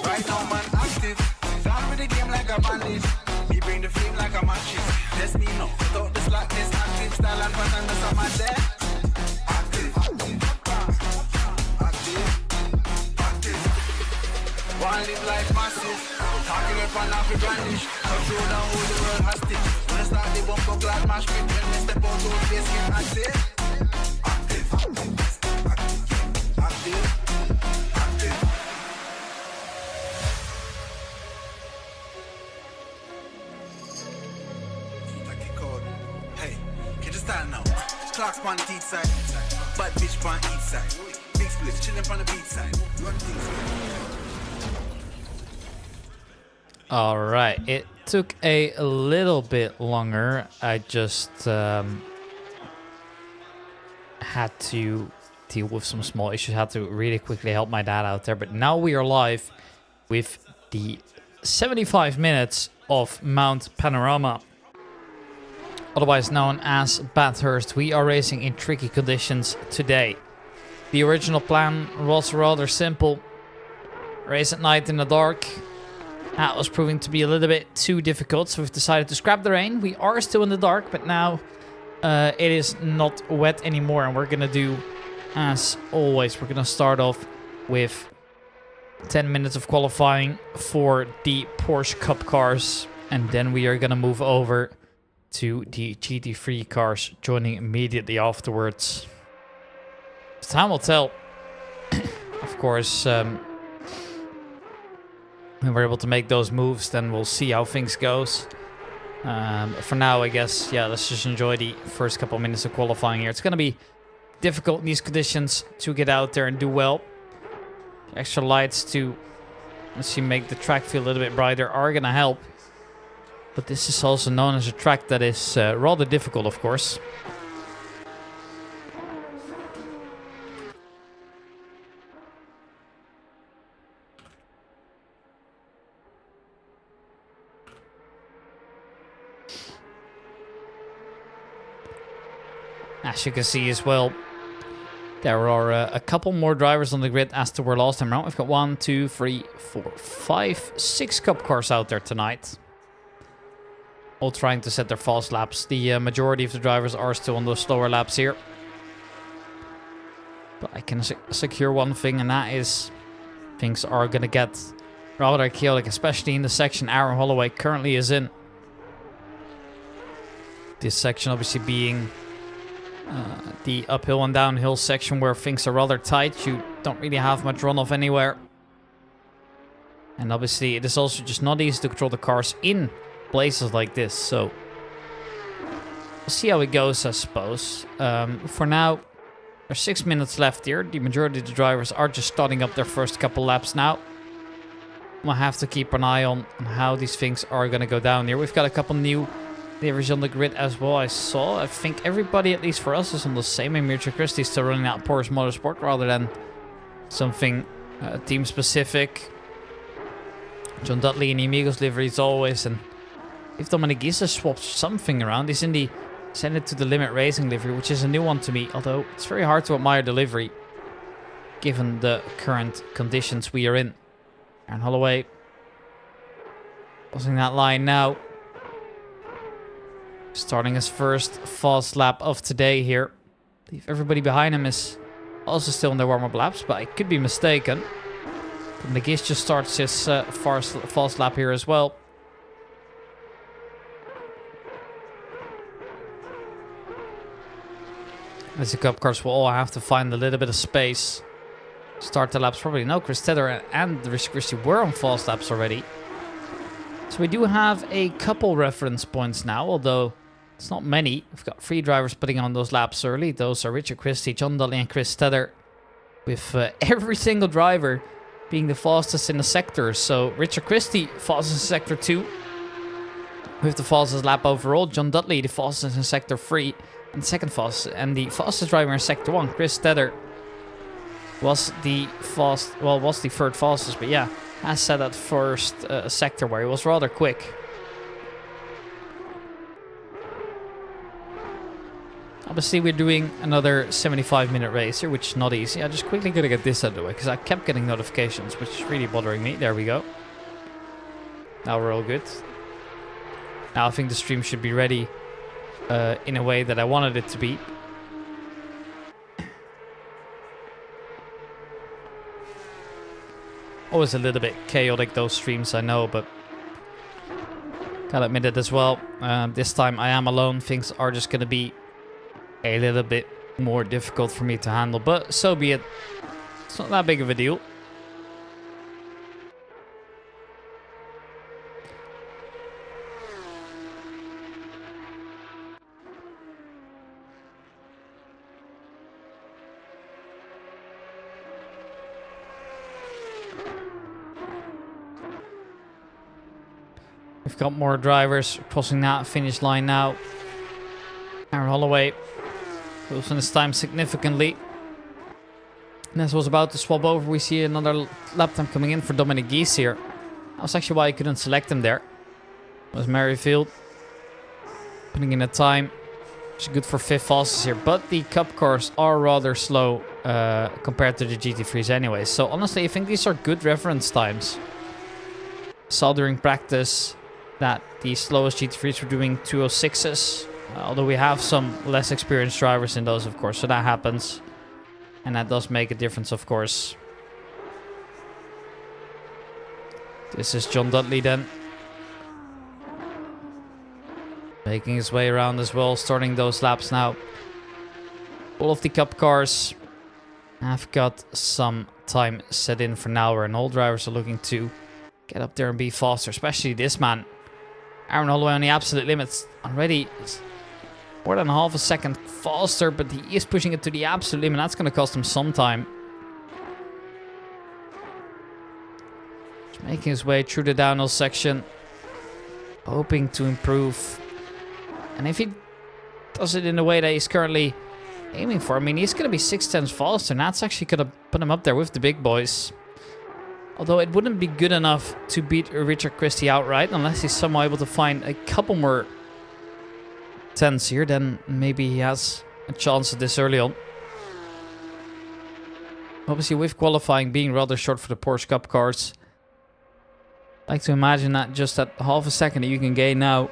Right now, man, active. Start with the game like a bandit. Me bring the flame like a matches. That's me no. Without the slackness, active style and pattern, that's a man there. Active, active, active. One live life massive. Talking up and off the brandish. Control down who the world has to. When I start the bumper glad mash pit. When we step out, don't face get active. Active, active, active, active. Now. Clocks on the east side, bad bitch on each side. Big split, chillin' on the beach side. Run things. All right, it took a little bit longer. I just had to deal with some small issues. Had to really quickly help my dad out there. But now we are live with the 75 minutes of Mount Panorama, otherwise known as Bathurst. We are racing in tricky conditions today. The original plan was rather simple. Race at night in the dark. That was proving to be a little bit too difficult, so we've decided to scrap the rain. We are still in the dark, but now it is not wet anymore. And we're going to do, as always, we're going to start off with 10 minutes of qualifying for the Porsche Cup cars. And then we are going to move over to the GT3 cars, joining immediately afterwards. Time will tell. Of course, when we're able to make those moves, then we'll see how things goes. For now, I guess, yeah, let's just enjoy the first couple of minutes of qualifying here. It's going to be difficult in these conditions to get out there and do well. Extra lights to, let's see, make the track feel a little bit brighter are going to help. But this is also known as a track that is rather difficult, of course. As you can see as well, there are a couple more drivers on the grid as there were last time around. We've got 1, 2, 3, 4, 5, 6 cup cars out there tonight, all trying to set their fast laps. The majority of the drivers are still on those slower laps here. But I can secure one thing, and that is things are going to get rather chaotic, especially in the section Aaron Holloway currently is in. This section obviously being the uphill and downhill section where things are rather tight. You don't really have much runoff anywhere. And obviously it is also just not easy to control the cars in places like this, so we'll see how it goes, I suppose. For now, there's 6 minutes left here. The majority of the drivers are just starting up their first couple laps now. We'll have to keep an eye on how these things are going to go down here. We've got a couple new drivers on the grid as well. I think everybody, at least for us, is on the same. And Mircha Christie still running out Porsche Motorsport rather than something team specific. John Dudley in the Amigos livery as always, and if Dominic Giza swapped something around, he's in the Send It to the Limit Racing livery, which is a new one to me, although it's very hard to admire the livery given the current conditions we are in. Aaron Holloway crossing that line now, starting his first fast lap of today here. I believe everybody behind him is also still in their warm-up laps, but I could be mistaken. Nagis just starts his fast lap here as well. As the cup cars will all have to find a little bit of space. Start the laps probably. No, Chris Tedder and Rich Christie were on fast laps already. So we do have a couple reference points now, although it's not many. We've got 3 drivers putting on those laps early. Those are Richard Christie, John Dudley and Chris Tedder. With every single driver being the fastest in the sector. So Richard Christie, fastest in Sector 2. With the fastest lap overall. John Dudley, the fastest in Sector 3. And second fastest. And the fastest driver in Sector 1, Chris Tedder, was the third fastest. But yeah, has set that first sector where he was rather quick. Obviously, we're doing another 75-minute race here, which is not easy. I just quickly gotta get this out of the way, because I kept getting notifications, which is really bothering me. There we go. Now we're all good. Now I think the stream should be ready in a way that I wanted it to be. Always a little bit chaotic, those streams, I know, but gotta admit it as well. This time I am alone. Things are just gonna be a little bit more difficult for me to handle, but so be it. It's not that big of a deal. We've got more drivers crossing that finish line now. Aaron Holloway losing his time significantly. And as was about to swap over, we see another lap time coming in for Dominic Gies here. That was actually why I couldn't select him there. It was Merrifield putting in a time, which is good for 5th fastest here. But the Cup cars are rather slow compared to the GT3s anyway. So honestly, I think these are good reference times. Saw during practice that the slowest GT3s were doing 206s. Although we have some less experienced drivers in those, of course, so that happens. And that does make a difference, of course. This is John Dudley then. Making his way around as well, starting those laps now. All of the Cup cars have got some time set in for now, where all drivers are looking to get up there and be faster, especially this man. Aaron Holloway on the absolute limits already. More than half a second faster, but he is pushing it to the absolute limit. That's going to cost him some time. Just making his way through the downhill section. Hoping to improve. And if he does it in the way that he's currently aiming for, I mean, he's going to be 6/10 faster. And that's actually going to put him up there with the big boys. Although it wouldn't be good enough to beat Richard Christie outright. Unless he's somehow able to find a couple more tenths here, then maybe he has a chance at this early on. Obviously, with qualifying being rather short for the Porsche Cup cars, I like to imagine that just that half a second that you can gain now,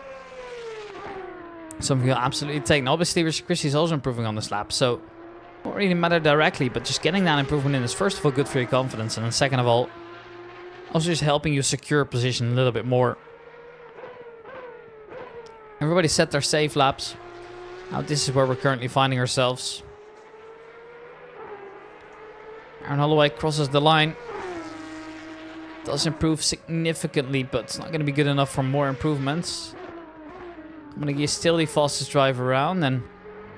something you'll absolutely take. Now, obviously, Richard Christie is also improving on this lap, so it won't really matter directly, but just getting that improvement in is first of all good for your confidence, and then second of all, also just helping you secure a position a little bit more. Everybody set their safe laps. Now this is where we're currently finding ourselves. Aaron Holloway crosses the line. Does improve significantly, but it's not going to be good enough for more improvements. Dominic is still the fastest driver around, and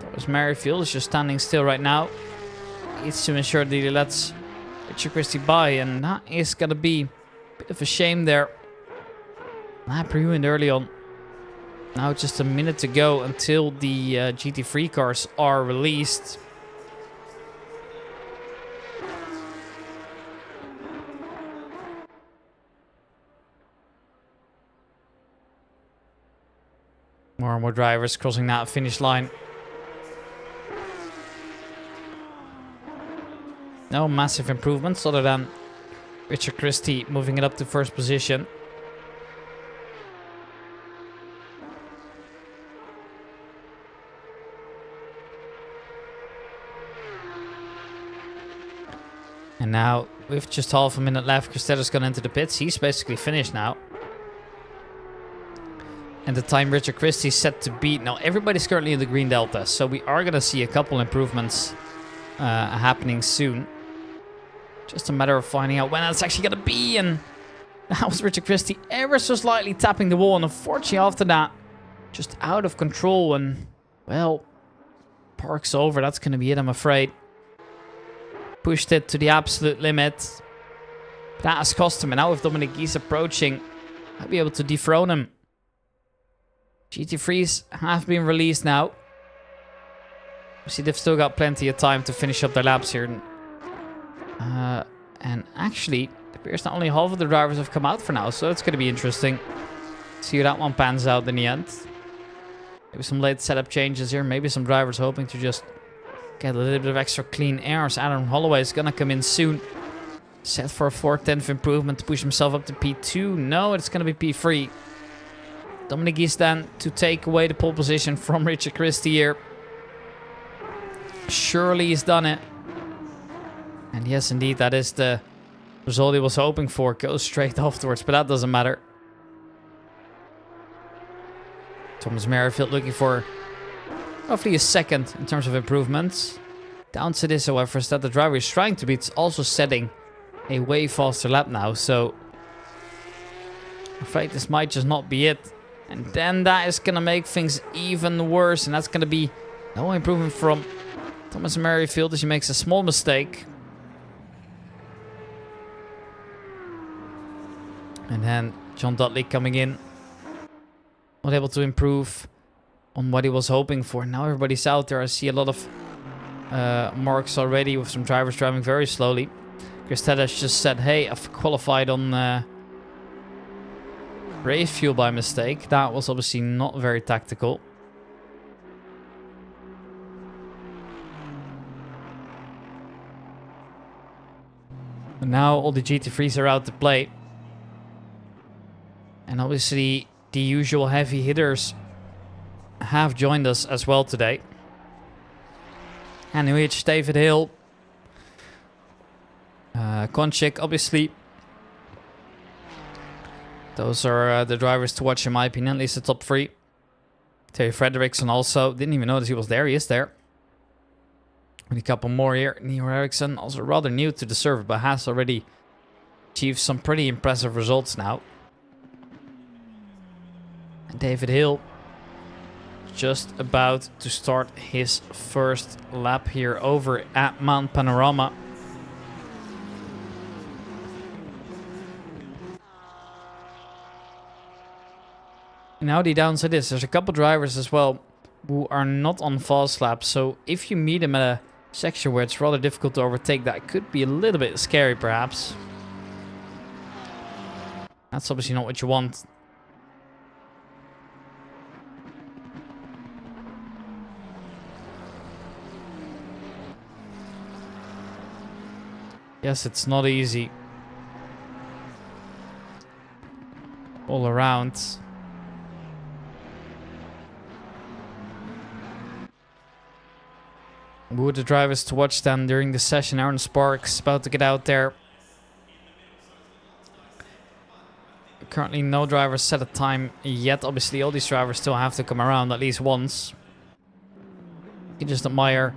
that was Merrifield. Is just standing still right now. Needs to ensure that he lets Richard Christie by, and that is going to be a bit of a shame there. Lap ruined early on. Now just a minute to go until the GT3 cars are released. More and more drivers crossing that finish line. No massive improvements other than Richard Christie moving it up to first position. And now, with just half a minute left, Cristetto's gone into the pits. He's basically finished now. And the time Richard Christie's set to beat. Now, everybody's currently in the green delta, so we are going to see a couple improvements happening soon. Just a matter of finding out when that's actually going to be. And that was Richard Christie ever so slightly tapping the wall. And unfortunately, after that, just out of control. And, well, park's over. That's going to be it, I'm afraid. Pushed it to the absolute limit. That has cost him, and now with Dominic Geese approaching, I'll be able to dethrone him. GT3s have been released now. See, they've still got plenty of time to finish up their laps here. And actually, it appears not only half of the drivers have come out for now, so it's going to be interesting. See how that one pans out in the end. Maybe some late setup changes here. Maybe some drivers hoping to just get a little bit of extra clean air. So Adam Holloway is going to come in soon. Set for a 4/10th improvement to push himself up to P2. No, it's going to be P3. Dominic Geese then to take away the pole position from Richard Christie here. Surely he's done it. And yes, indeed, that is the result he was hoping for. Goes straight afterwards, but that doesn't matter. Thomas Merrifield looking for roughly a second in terms of improvements. Down to this, however, is that the driver is trying to beat, also setting a way faster lap now. So I'm afraid this might just not be it. And then that is going to make things even worse. And that's going to be no improvement from Thomas Merrifield as he makes a small mistake. And then John Dudley coming in. Not able to improve on what he was hoping for. Now everybody's out there. I see a lot of marks already with some drivers driving very slowly. Chris Teddash just said, hey, I've qualified on race fuel by mistake. That was obviously not very tactical. And now all the GT3s are out to play. And obviously the usual heavy hitters have joined us as well today. And in which David Hill, Konchik, obviously. Those are the drivers to watch in my opinion, at least the top three. Terry Frederickson also, didn't even notice he was there, he is there. And a couple more here. Neo Eriksson, also rather new to the server, but has already achieved some pretty impressive results now. And David Hill just about to start his first lap here over at Mount Panorama. Now the downside is there's a couple drivers as well who are not on fast laps. So if you meet them at a section where it's rather difficult to overtake, that could be a little bit scary perhaps. That's obviously not what you want. Yes, it's not easy. All around. Who are the drivers to watch then during the session? Aaron Sparks about to get out there. Currently no drivers set a time yet. Obviously all these drivers still have to come around at least once. You can just admire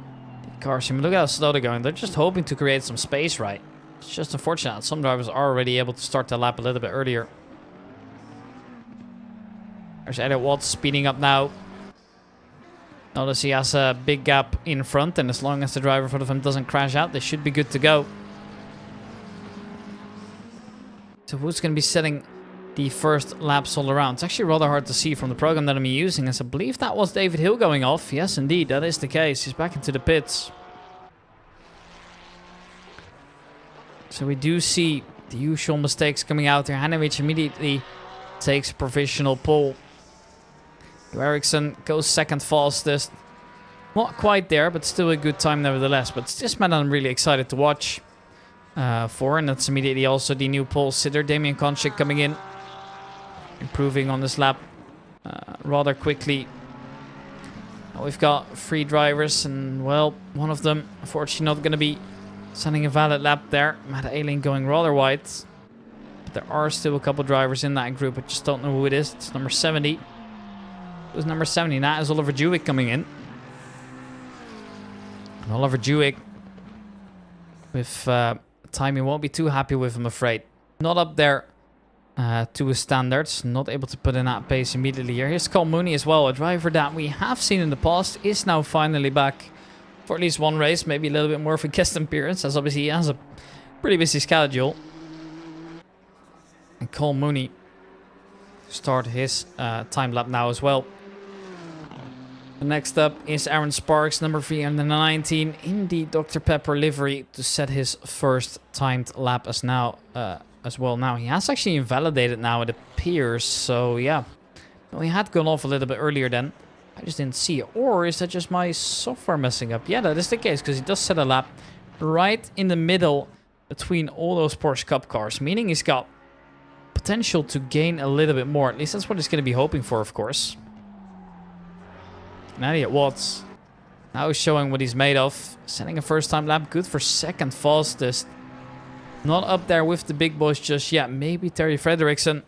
cars. Look how slow they're going. They're just hoping to create some space, right? It's just unfortunate that some drivers are already able to start their lap a little bit earlier. There's Elliot Watts speeding up now. Notice he has a big gap in front, and as long as the driver in front of him doesn't crash out, they should be good to go. So who's going to be setting the first laps all around? It's actually rather hard to see from the program that I'm using, as I believe that was David Hill going off. Yes, indeed, that is the case. He's back into the pits. So we do see the usual mistakes coming out there. Hanovich immediately takes provisional pole. Eriksson goes second fastest. Not quite there, but still a good time nevertheless. But it's this man I'm really excited to watch for. And that's immediately also the new pole sitter, Damian Konchik, coming in. Improving on this lap rather quickly. Now we've got 3 drivers, and well, one of them unfortunately not going to be sending a valid lap there. Matt Ailing going rather wide. But there are still a couple drivers in that group. I just don't know who it is. It's number 70. It was number 70. That is Oliver Jewick coming in. And Oliver Jewick with timing won't be too happy with, I'm afraid. Not up there to his standards. Not able to put in that pace immediately here. Here's Cole Mooney as well. A driver that we have seen in the past is now finally back for at least one race. Maybe a little bit more of a guest appearance, as obviously he has a pretty busy schedule. Cole Mooney start his time lap now as well. Next up is Aaron Sparks, number 319, in the Dr. Pepper livery to set his first timed lap as well. Now, he has actually invalidated now, it appears. So, yeah. Well, he had gone off a little bit earlier then. I just didn't see it. Or is that just my software messing up? Yeah, that is the case, because he does set a lap right in the middle between all those Porsche Cup cars, meaning he's got potential to gain a little bit more. At least that's what he's going to be hoping for, of course. And Elliot Watts now showing what he's made of. Setting a first time lap, good for second fastest. Not up there with the big boys just yet. Maybe Terry Frederickson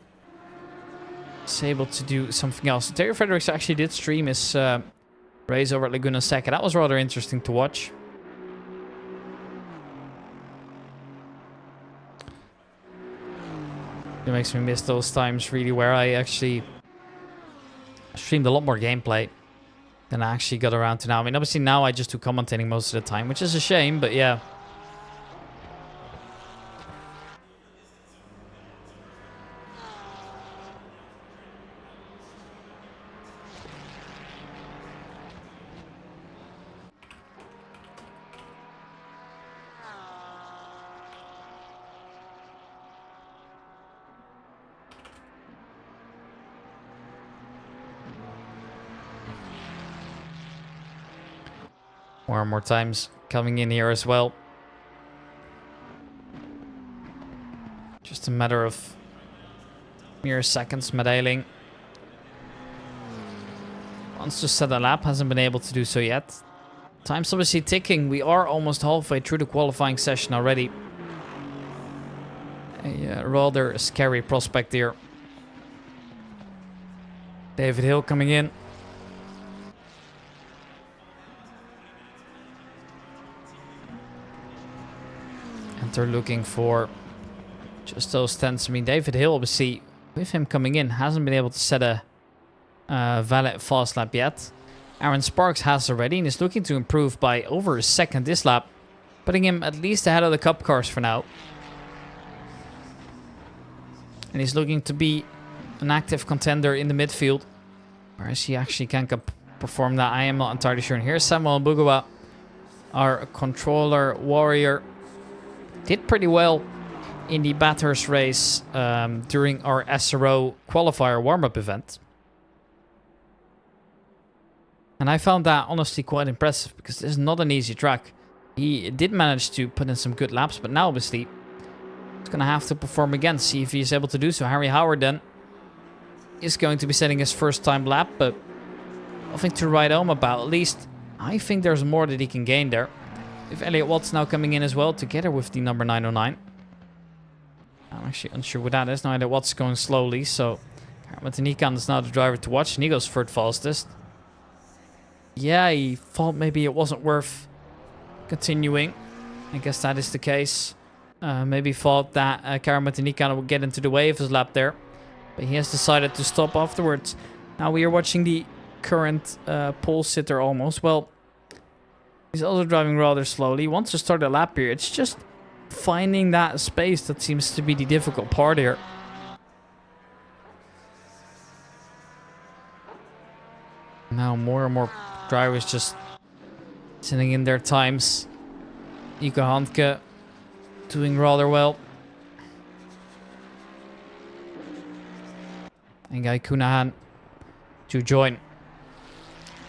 is able to do something else. Terry Frederickson actually did stream his race over at Laguna Seca. That was rather interesting to watch. It makes me miss those times really where I actually streamed a lot more gameplay than I actually got around to now. I mean, obviously now I just do commentating most of the time, which is a shame, but yeah. More and more times coming in here as well. Just a matter of mere seconds. Medailing wants to set a lap, hasn't been able to do so yet. Time's obviously ticking. We are almost halfway through the qualifying session already. A rather scary prospect here. David Hill coming in. They're looking for just those tenths. I mean, David Hill, obviously, with him coming in, hasn't been able to set a valid fast lap yet. Aaron Sparks has already and is looking to improve by over a second this lap, putting him at least ahead of the Cup cars for now. And he's looking to be an active contender in the midfield. Whereas he actually can perform that, I am not entirely sure. And here's Samuel Bugawa, our controller warrior. Did pretty well in the Bathurst race during our SRO qualifier warm-up event. And I found that honestly quite impressive because this is not an easy track. He did manage to put in some good laps, but now obviously he's going to have to perform again, see if he's able to do so. Harry Howard then is going to be setting his first time lap, but nothing to write home about. At least I think there's more that he can gain there. If Elliot Watts now coming in as well, together with the number 909. I'm actually unsure what that is. Now Elliot Watts going slowly, so Nikan is now the driver to watch, and he goes third fastest. Yeah, he thought maybe it wasn't worth continuing. I guess that is the case. Maybe thought that Nikan would get into the way of his lap there. But he has decided to stop afterwards. Now we are watching the current pole sitter almost. Well, he's also driving rather slowly. He wants to start a lap here. It's just finding that space that seems to be the difficult part here. Now more and more drivers just sending in their times. Nico Handke doing rather well. And Guy Cunahan to join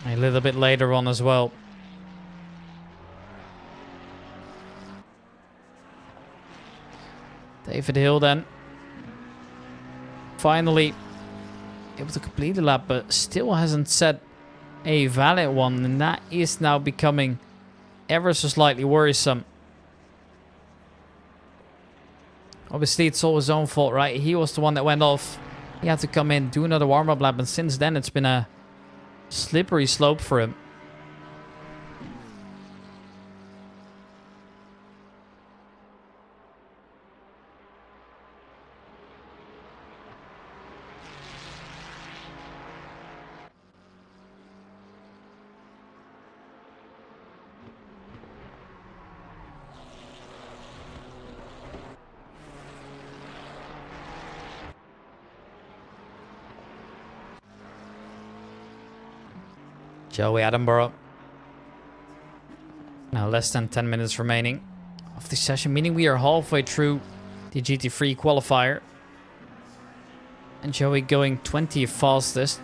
a little bit later on as well. David Hill then finally able to complete the lap, but still hasn't set a valid one, and that is now becoming ever so slightly worrisome. Obviously it's all his own fault, right? He was the one that went off. He had to come in, do another warm-up lap, and since then it's been a slippery slope for him. Joey Attenborough. Now less than 10 minutes remaining of the session, meaning we are halfway through the GT3 qualifier. And Joey going 20th fastest.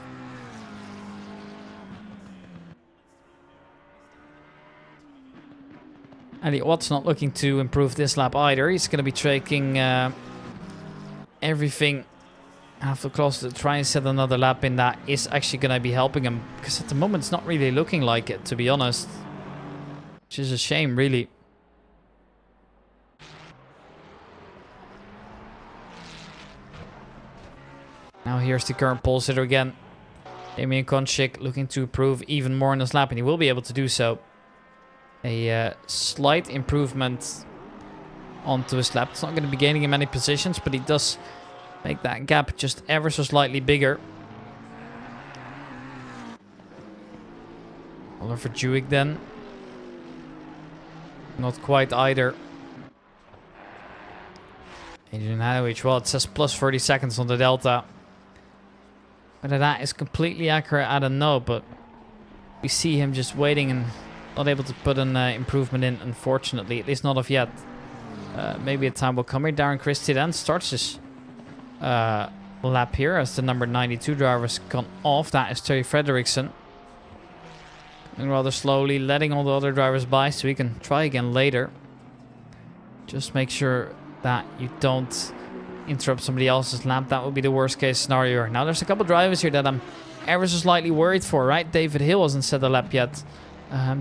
Elliot Watt's not looking to improve this lap either. He's going to be taking everything after close to try and set another lap in that is actually going to be helping him. Because at the moment it's not really looking like it, to be honest. Which is a shame, really. Now here's the current pole sitter again. Damian Konchik looking to improve even more in this lap, and he will be able to do so. A slight improvement onto his lap. It's not going to be gaining him any positions, but he does make that gap just ever so slightly bigger. Oliver Dewey then. Not quite either. Adrian Hanowich, well, it says plus 30 seconds on the Delta. Whether that is completely accurate, I don't know, but we see him just waiting and not able to put an improvement in, unfortunately. At least not of yet. Maybe a time will come here. Darren Christie then starts his lap here as the number 92 driver has gone off. That is Terry Frederickson. And rather slowly letting all the other drivers by so he can try again later. Just make sure that you don't interrupt somebody else's lap. That would be the worst case scenario. Now there's a couple drivers here that I'm ever so slightly worried for, right? David Hill hasn't set a lap yet.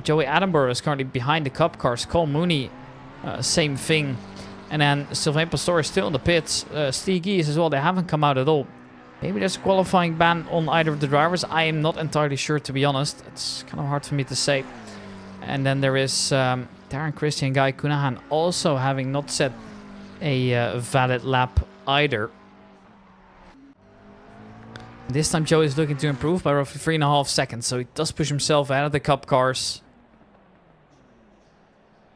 Joey Attenborough is currently behind the cup cars. Cole Mooney, same thing. And then Sylvain Pastor is still in the pits. Steve Gies as well, they haven't come out at all. Maybe there's a qualifying ban on either of the drivers. I am not entirely sure, to be honest. It's kind of hard for me to say. And then there is Darren Christie and Guy Cunahan also having not set a valid lap either. This time Joey is looking to improve by roughly 3.5 seconds, so he does push himself out of the cup cars.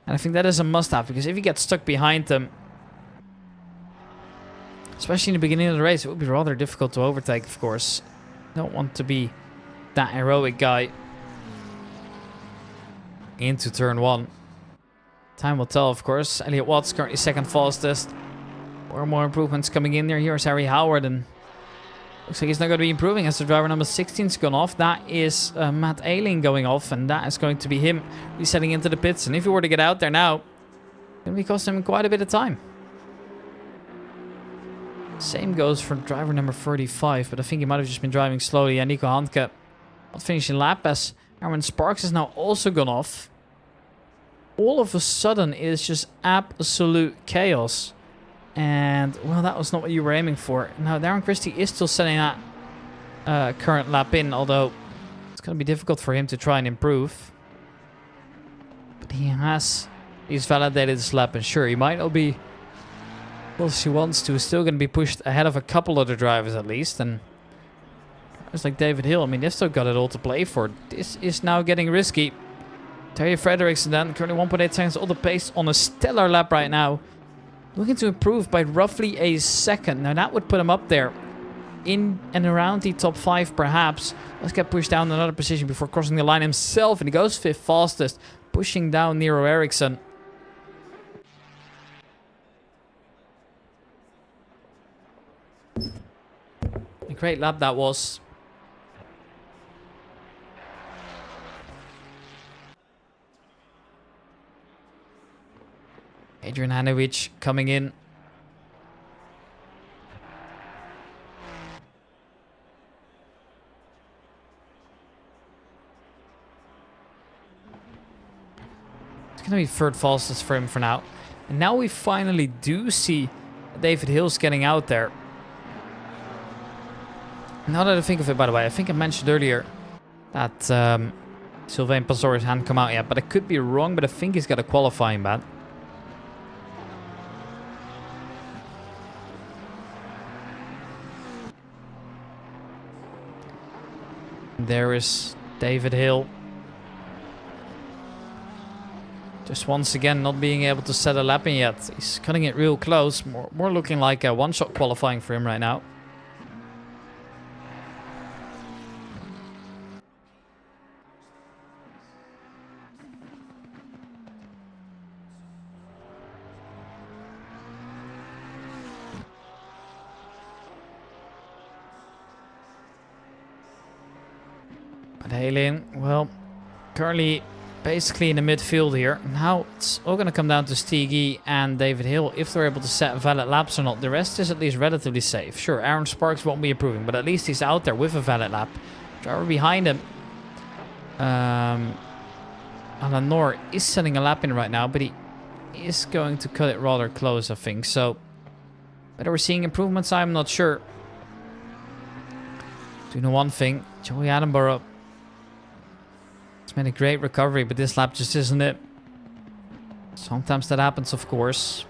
And I think that is a must-have, because if he gets stuck behind them, especially in the beginning of the race, it would be rather difficult to overtake, of course. Don't want to be that heroic guy into turn 1. Time will tell, of course. Elliot Watts currently second fastest. More improvements coming in there. Here's Harry Howard, and looks like he's not going to be improving as the driver number 16's gone off. That is Matt Ailing going off, and that is going to be him resetting into the pits. And if he were to get out there now, it's going to be costing him quite a bit of time. Same goes for driver number 35, but I think he might have just been driving slowly. And Nico Handke not finishing lap as Aaron Sparks has now also gone off. All of a sudden, it is just absolute chaos. And, well, that was not what you were aiming for. Now, Darren Christie is still setting that current lap in, although it's going to be difficult for him to try and improve. But he's validated his lap, and sure, he might not be, well, as he wants to, still going to be pushed ahead of a couple other drivers at least. And it's like David Hill, I mean, they've still got it all to play for. This is now getting risky. Terry Frederickson then, currently 1.8 seconds all the pace on a stellar lap right now. Looking to improve by roughly a second. Now that would put him up there in and around the top 5 perhaps. Let's get pushed down another position before crossing the line himself. And he goes 5th fastest, pushing down Nero Eriksson. A great lap that was. Adrian Hanowich coming in. It's going to be 3rd fastest for him for now. And now we finally do see David Hills getting out there. Now that I think of it, by the way, I think I mentioned earlier that Sylvain Pastorius hadn't come out yet, but I could be wrong, but I think he's got a qualifying ban. There is David Hill. Just once again not being able to set a lap in yet. He's cutting it real close. More looking like a one-shot qualifying for him right now. Halen, well, currently basically in the midfield here. Now it's all going to come down to Steegi and David Hill if they're able to set valid laps or not. The rest is at least relatively safe. Sure, Aaron Sparks won't be improving, but at least he's out there with a valid lap. Driver behind him, Alan Noor is setting a lap in right now, but he is going to cut it rather close, I think. So whether we're seeing improvements, I'm not sure. Do you know one thing? Joey Attenborough made a great recovery, but this lap just isn't it. Sometimes that happens, of course.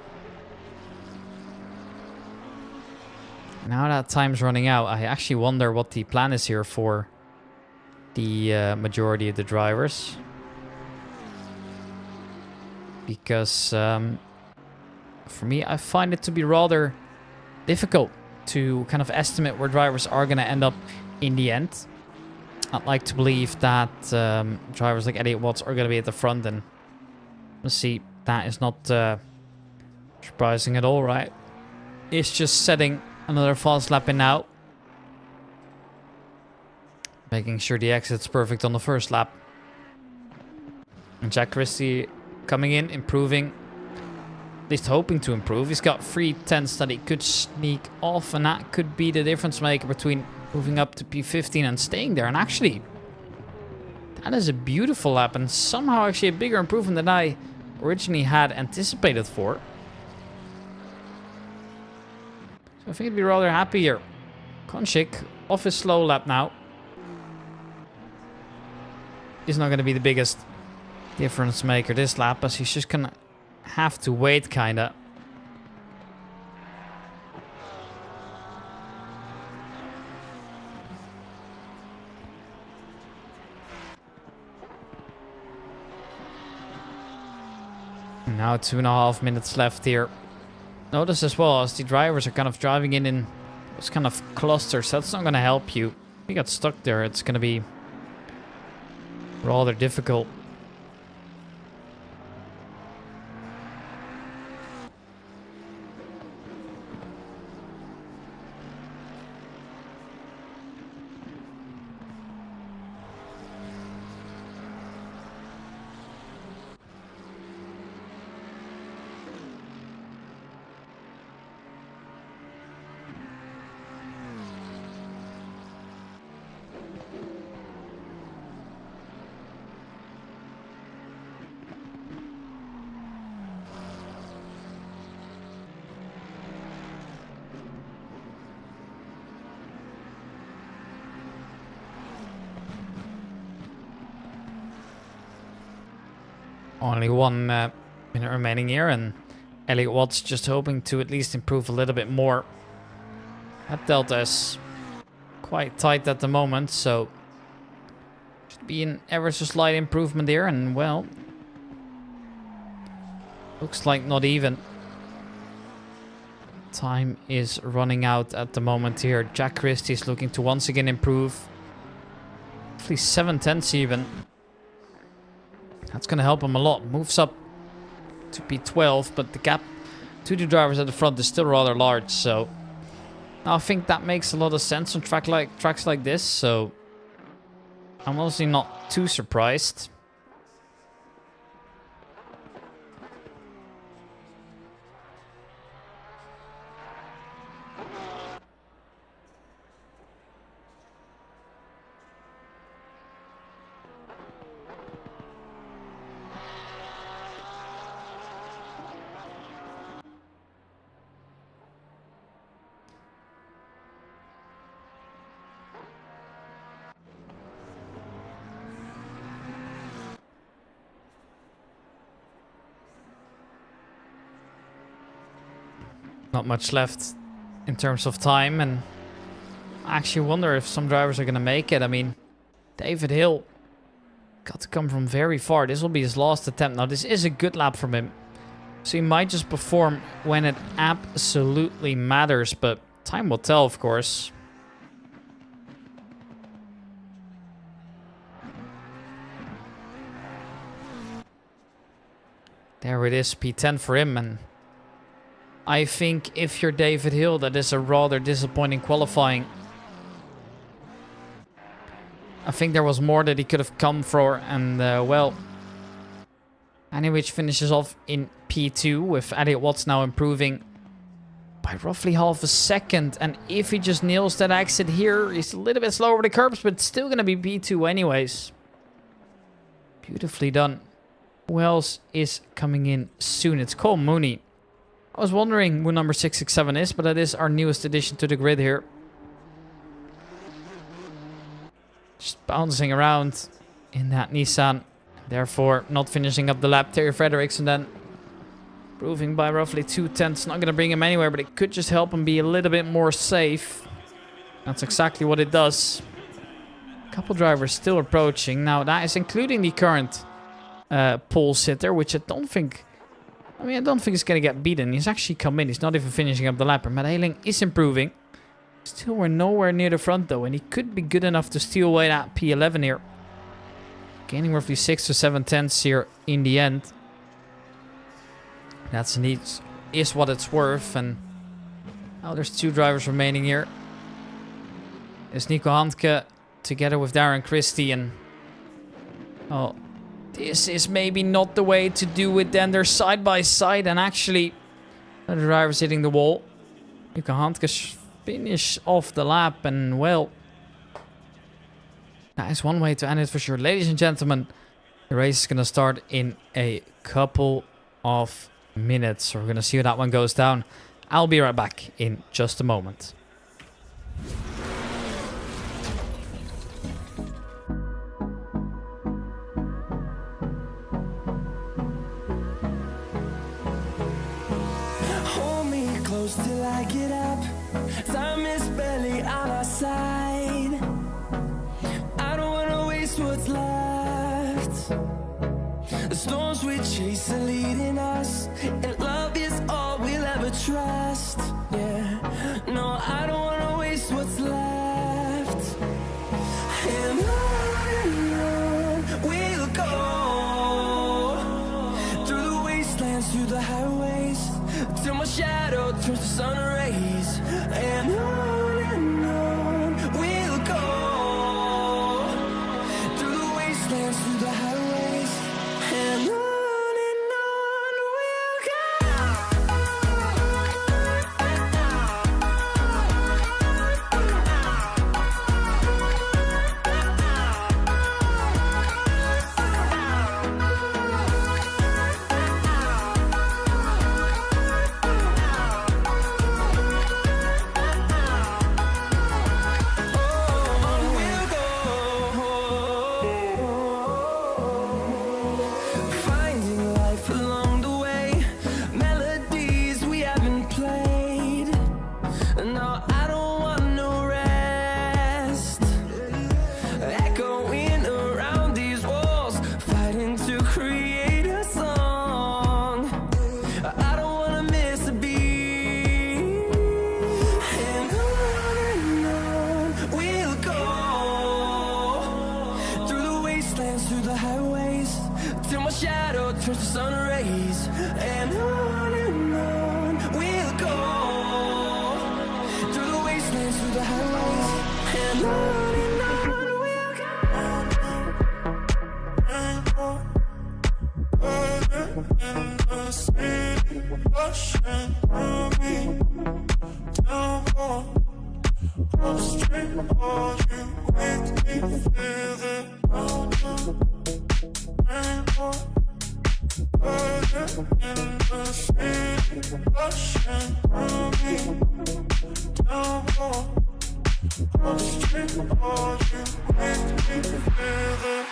Now that time's running out, I actually wonder what the plan is here for the majority of the drivers. Because for me, I find it to be rather difficult to kind of estimate where drivers are going to end up in the end. I'd like to believe that drivers like Elliott Watts are going to be at the front, and let's see, that is not surprising at all, right? It's just setting another fast lap in now. Making sure the exit's perfect on the first lap. And Jack Christie coming in, improving. At least hoping to improve. He's got 3/10 that he could sneak off, and that could be the difference maker between moving up to P15 and staying there. And actually, that is a beautiful lap and somehow actually a bigger improvement than I originally had anticipated for. So I think I'd be rather happy here. Konchik off his slow lap now. He's not going to be the biggest difference maker this lap, as he's just going to have to wait, kind of. Now 2.5 minutes left here. Notice as well as the drivers are kind of driving in this kind of clusters. That's not going to help you. If you get stuck there, it's going to be rather difficult. Only 1 minute remaining here, and Elliott Watts just hoping to at least improve a little bit more. That delta is quite tight at the moment, so should be an ever so slight improvement here, and well, looks like not even. Time is running out at the moment here. Jack Christie's looking to once again improve. Hopefully 7/10 even. That's going to help him a lot. Moves up to P12, but the gap to the drivers at the front is still rather large. So I think that makes a lot of sense on tracks like this. So I'm honestly not too surprised. Not much left in terms of time, and I actually wonder if some drivers are going to make it. I mean, David Hill got to come from very far. This will be his last attempt. Now, this is a good lap from him, so he might just perform when it absolutely matters, but time will tell, of course. There it is, P10 for him, and I think if you're David Hill, that is a rather disappointing qualifying. I think there was more that he could have come for, and well, Anywich finishes off in P2 with Elliot Watts now improving by roughly half a second. And if he just nails that exit here, he's a little bit slower over the curbs, but still going to be P2 anyways. Beautifully done. Who else is coming in soon? It's Cole Mooney. I was wondering who number 667 is, but that is our newest addition to the grid here. Just bouncing around in that Nissan. Therefore, not finishing up the lap. Terry Fredericks and then improving by roughly 2/10. Not going to bring him anywhere, but it could just help him be a little bit more safe. That's exactly what it does. A couple drivers still approaching. Now, that is including the current pole sitter, which I don't think he's going to get beaten. He's actually come in. He's not even finishing up the lap. And Matt Hayling is improving. Still, we're nowhere near the front, though. And he could be good enough to steal away that P11 here. Gaining roughly 6 to 7/10 here in the end. That's indeed is what it's worth. And now there's 2 drivers remaining here. It's Nico Handke together with Darren Christie. And oh, this is maybe not the way to do it. Then they're side by side. And actually, the driver's hitting the wall. Nico Handke finish off the lap. And well, that is one way to end it for sure. Ladies and gentlemen, the race is going to start in a couple of minutes. So we're going to see how that one goes down. I'll be right back in just a moment. Hold me close till I get up. Time is barely on our side. What's left? The storms we chase are leading us, and love is all we'll ever trust. Yeah, no, I don't wanna waste what's left. And on we'll go, through the wastelands, through the highways, till my shadow turns to sun rays. And on we'll go, through the highways, and on we'll go. Through the highways, till my shadow turns to sun rays. And on we'll go, through the wastelands, through the highways. And on we'll go. In the city, ocean, running down, street, all you make me feel it.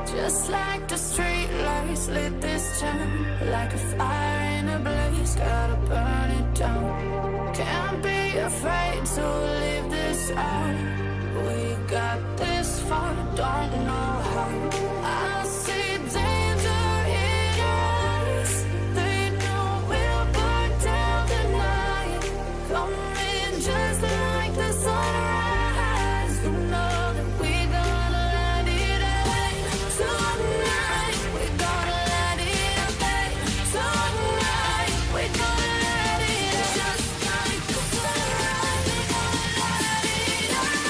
Just like the street lights lit this town, like a fire in a blaze, gotta burn it down. Can't be afraid to leave this out. We got this far, don't know how. I see danger in your eyes. They know we'll burn down the night. Coming just like the sunrise. You know that we gonna let it out. Tonight, we gonna let it out. Tonight, we gonna let it out. Just like the sunrise, we gonna let it out.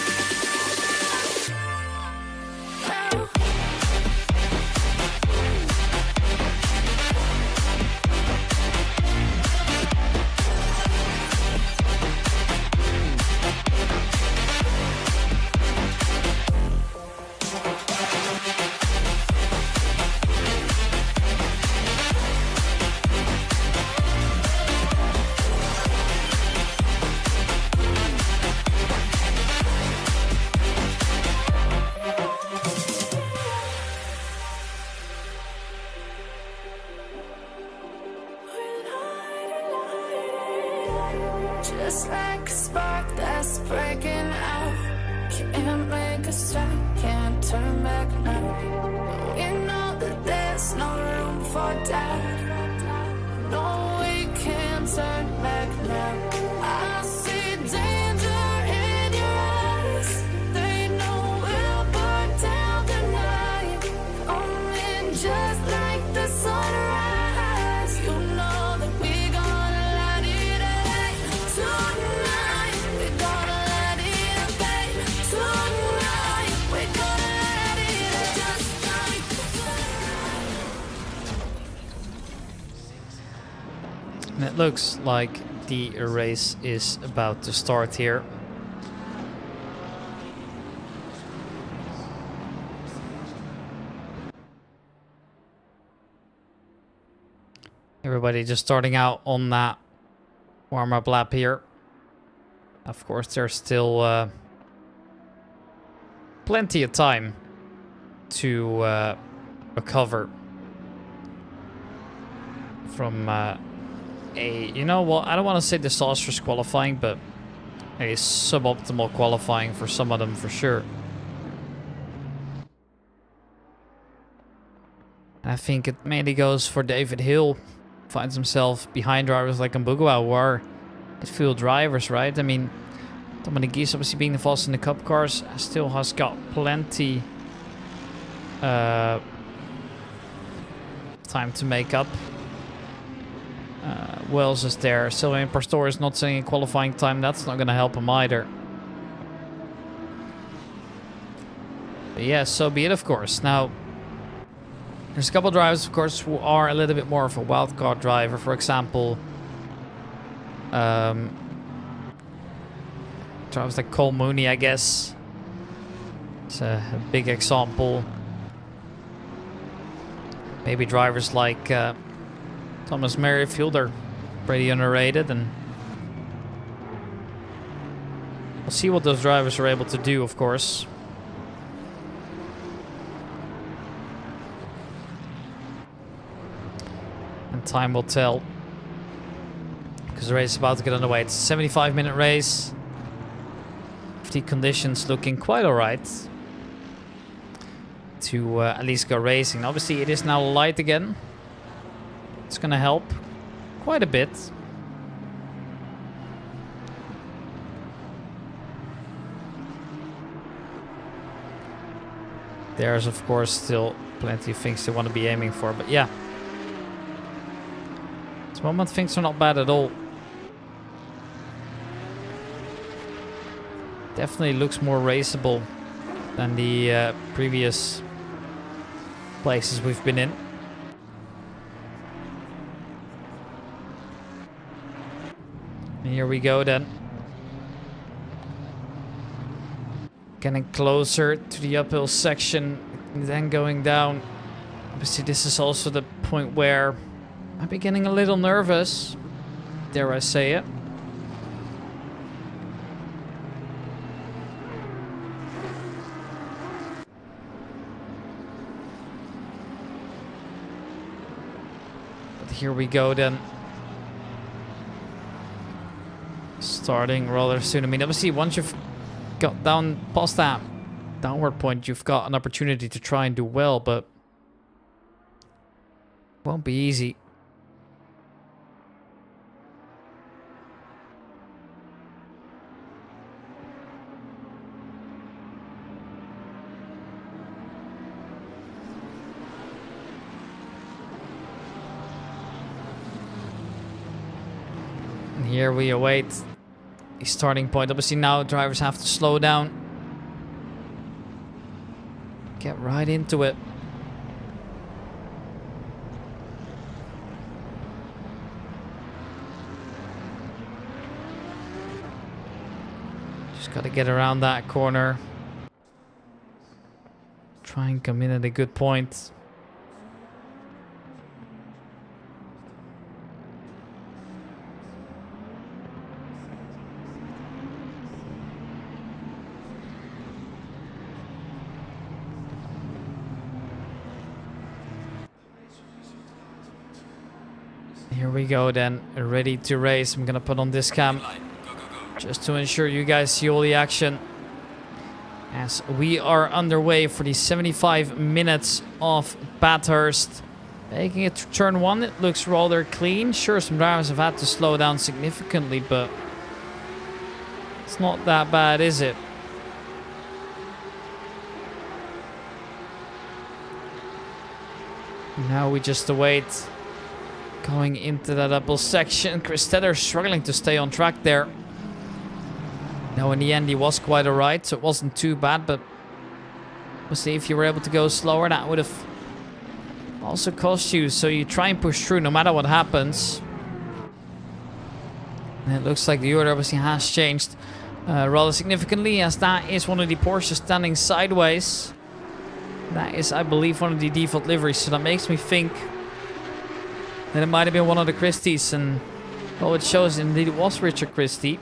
Just like a spark that's breaking out. Can't make a stop, can't turn back now. We know that there's no room for doubt. No, we can't turn back now. I see danger in your eyes. They know we'll burn down the night. Coming just like the sunrise. You know that we gonna let it out. Tonight, we gonna let it out. Tonight, we gonna let it out. Just like the And it looks like the race is about to start here. Everybody just starting out on that warm-up lap here. Of course, there's still plenty of time to recover from you know what, I don't want to say disastrous qualifying, but a suboptimal qualifying for some of them for sure. I think it mainly goes for David Hill. Finds himself behind drivers like Mbugua, who are midfield drivers, right? I mean, Dominic Gies, obviously being the fastest in the cup cars, still has got plenty time to make up. Wells is there. Sylvain Pastor is not saying qualifying time. That's not going to help him either. But yeah, so be it, of course. Now, there's a couple of drivers, of course, who are a little bit more of a wildcard driver. For example, drivers like Cole Mooney, I guess. It's a big example. Maybe drivers like Thomas Merrifield are pretty underrated, and we'll see what those drivers are able to do, of course. And time will tell, because the race is about to get underway. It's a 75-minute race. The conditions looking quite alright to at least go racing. Obviously, it is now light again. It's going to help quite a bit. There's, of course, still plenty of things they want to be aiming for. But yeah, at the moment, things are not bad at all. Definitely looks more raceable than the previous places we've been in. And here we go then. Getting closer to the uphill section, then going down. Obviously, this is also the point where I'm getting a little nervous. Dare I say it. Here we go then. Starting rather soon. I mean, obviously, once you've got down past that downward point, you've got an opportunity to try and do well, but it won't be easy. Here we await the starting point. Obviously now drivers have to slow down. Get right into it. Just got to get around that corner. Try and come in at a good point. Here we go then, ready to race. I'm gonna put on this cam just to ensure you guys see all the action as we are underway for the 75 minutes of Bathurst. Making it to turn one, it looks rather clean. Sure, some drivers have had to slow down significantly, but it's not that bad, is it? Now we just await going into that uphill section. Chris Tedder struggling to stay on track there. Now in the end he was quite alright, so it wasn't too bad, but we'll see if you were able to go slower. That would have also cost you, so you try and push through no matter what happens. And it looks like the order obviously has changed rather significantly, as that is one of the Porsches standing sideways. That is, I believe, one of the default liveries, so that makes me think that it might have been one of the Christies, and well, it shows indeed it was Richard Christie.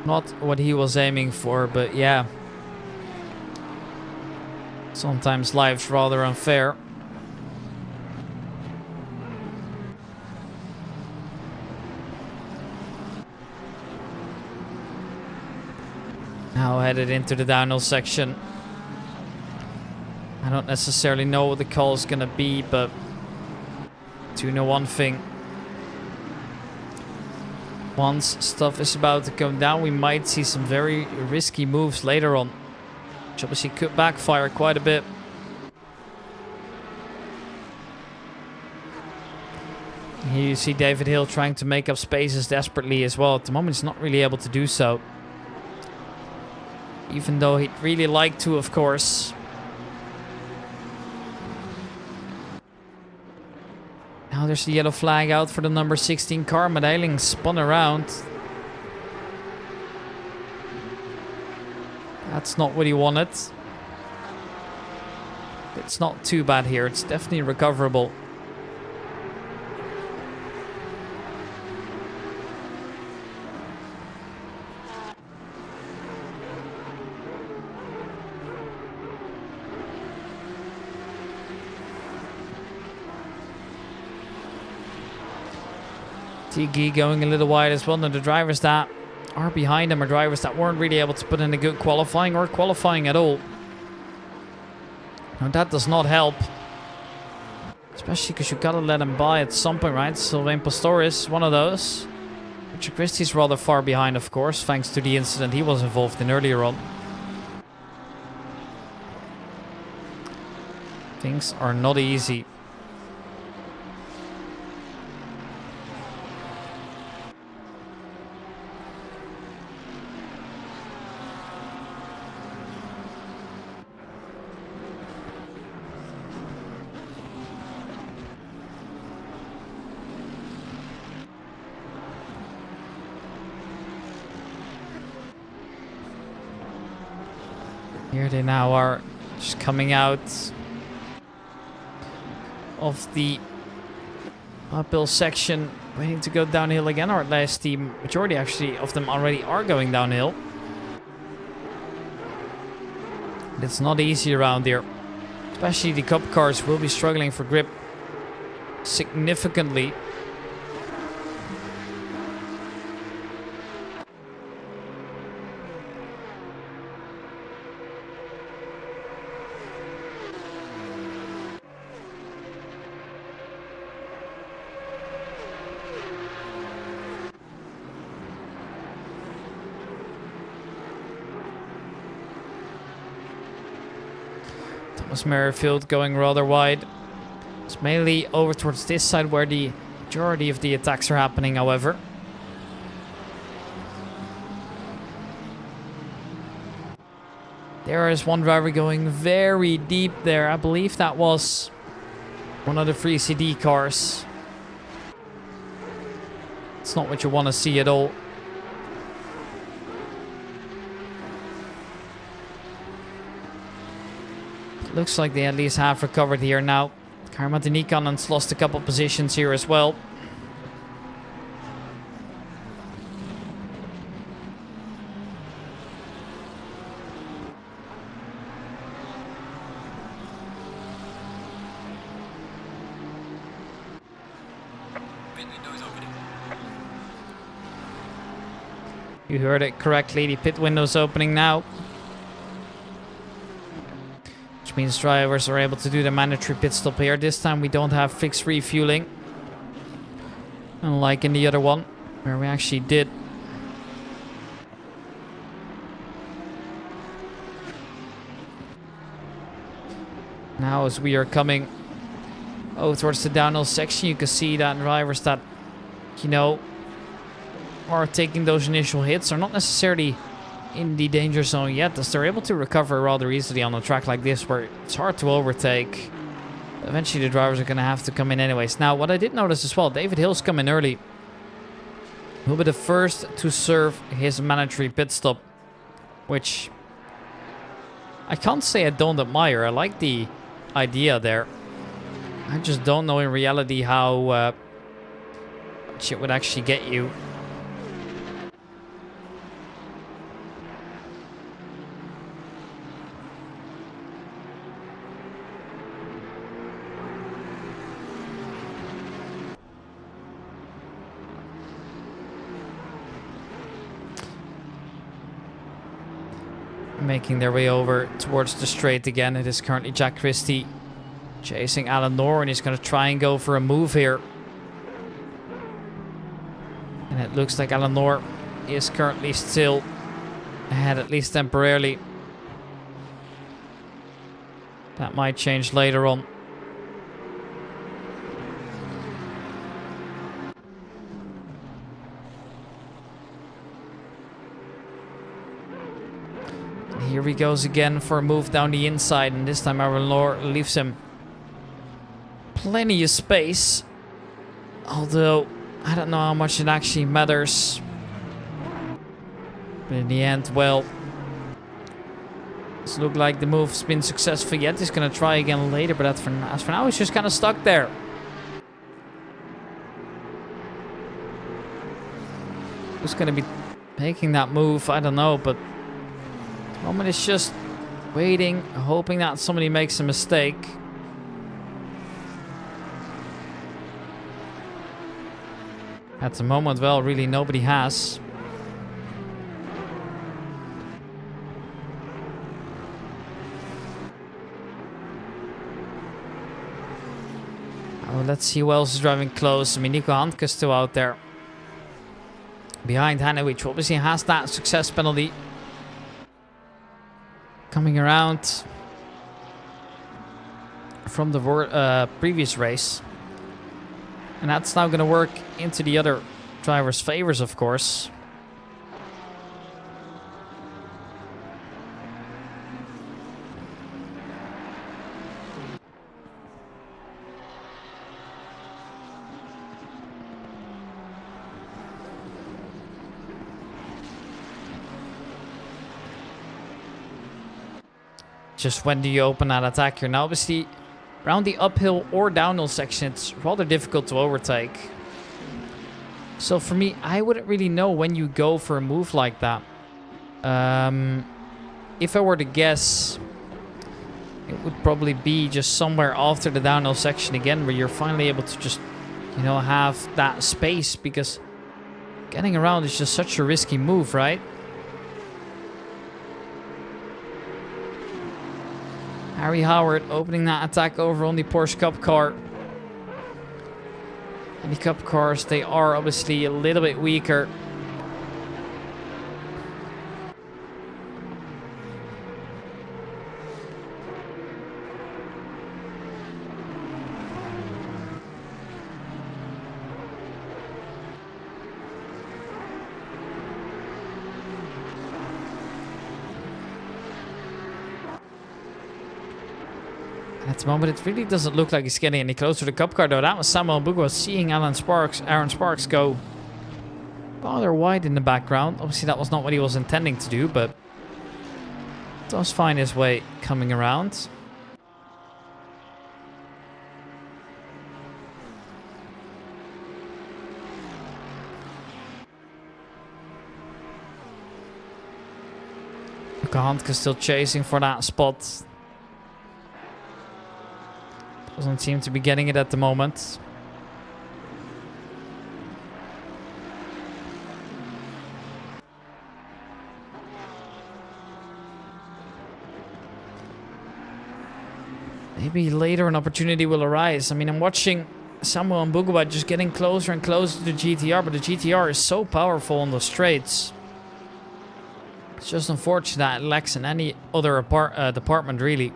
Not what he was aiming for, but yeah. Sometimes life's rather unfair. Now headed into the downhill section. I don't necessarily know what the call is gonna be, but do know one thing. Once stuff is about to come down, we might see some very risky moves later on, which obviously could backfire quite a bit. Here you see David Hill trying to make up spaces desperately as well. At the moment, he's not really able to do so. Even though he'd really like to, of course. Now there's the yellow flag out for the number 16 car. Matt Eiling spun around. That's not what he wanted. It's not too bad here. It's definitely recoverable. TG going a little wide as well. Now the drivers that are behind him are drivers that weren't really able to put in a good qualifying or qualifying at all. Now that does not help. Especially because you gotta let him by at some point, right? Sylvain Pastor is one of those. Richard Christie's rather far behind, of course, thanks to the incident he was involved in earlier on. Things are not easy. Here they now are, just coming out of the uphill section, waiting to go downhill again, or at least the majority actually of them already are going downhill. But it's not easy around here. Especially the cup cars will be struggling for grip significantly. Thomas Merrifield going rather wide. It's mainly over towards this side where the majority of the attacks are happening, however. There is one driver going very deep there. I believe that was one of the free CD cars. It's not what you want to see at all. Looks like they at least have recovered here now. Karma Nikonen's lost a couple positions here as well. You heard it correctly, the pit window's opening now. Which means drivers are able to do the mandatory pit stop here. This time we don't have fixed refueling. Unlike in the other one, where we actually did. Now as we are coming over towards the downhill section, you can see that drivers that, you know, are taking those initial hits are not necessarily in the danger zone yet, as they're able to recover rather easily on a track like this where it's hard to overtake. Eventually the drivers are going to have to come in anyways. Now what I did notice as well, David Hill's come in early. He'll be the first to serve his mandatory pit stop, which I can't say I don't admire. I like the idea there. I just don't know in reality how much it would actually get you. making their way over towards the straight again. It is currently Jack Christie chasing Alan Noor, and he's going to try and go for a move here. And it looks like Alan Noor is currently still ahead, at least temporarily. That might change later on. And here he goes again for a move down the inside, and this time Alan Noor leaves him plenty of space. Although, I don't know how much it actually matters. But in the end, well, doesn't look like the move's been successful yet. He's going to try again later, but as for now, he's just kind of stuck there. Who's going to be making that move? I don't know, but at the moment it's just waiting, hoping that somebody makes a mistake. At the moment, well, really nobody has. Oh, let's see who else is driving close. I mean, Nico Handke's still out there. Behind Hanne, which obviously has that success penalty. Coming around from the previous race. And that's now going to work into the other driver's favors, of course. Just when do you open that attack here? Now, obviously, around the uphill or downhill section, it's rather difficult to overtake. So for me, I wouldn't really know when you go for a move like that. If I were to guess, it would probably be just somewhere after the downhill section again, where you're finally able to just, you know, have that space, because getting around is just such a risky move, right? Harry Howard opening that attack over on the Porsche Cup car. And the Cup cars, they are obviously a little bit weaker. At the moment, it really doesn't look like he's getting any closer to the Cup car, though. That was Samuel Mbugua seeing Aaron Sparks go rather wide in the background. Obviously, that was not what he was intending to do, but does find his way coming around. Handke still chasing for that spot. Doesn't seem to be getting it at the moment. Maybe later an opportunity will arise. I mean, I'm watching Samuel Mbugua just getting closer and closer to the GTR, but the GTR is so powerful on the straights. It's just unfortunate that it lacks in any other department, really.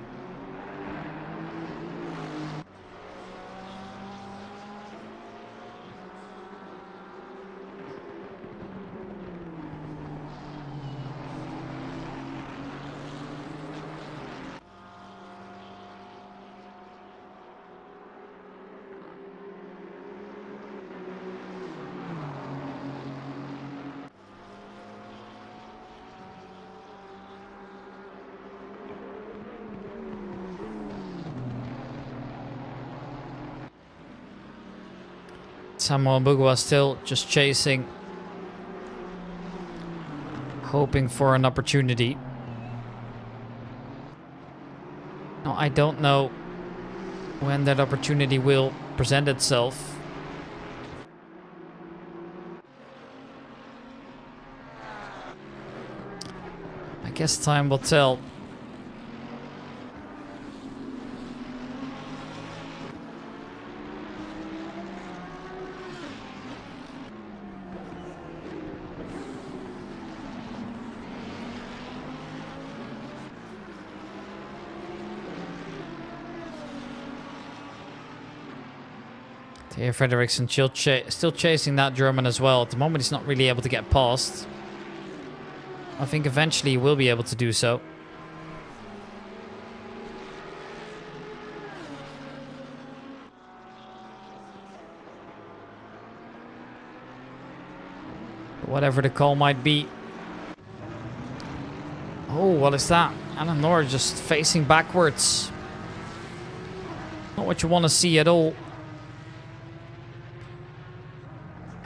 Samuel Mbugua still just chasing, hoping for an opportunity. No, I don't know when that opportunity will present itself. My guess time will tell. Here, Frederiksen still chasing that German as well. At the moment, he's not really able to get past. I think eventually he will be able to do so. But whatever the call might be. Oh, what is that? Alan Noor just facing backwards. Not what you want to see at all.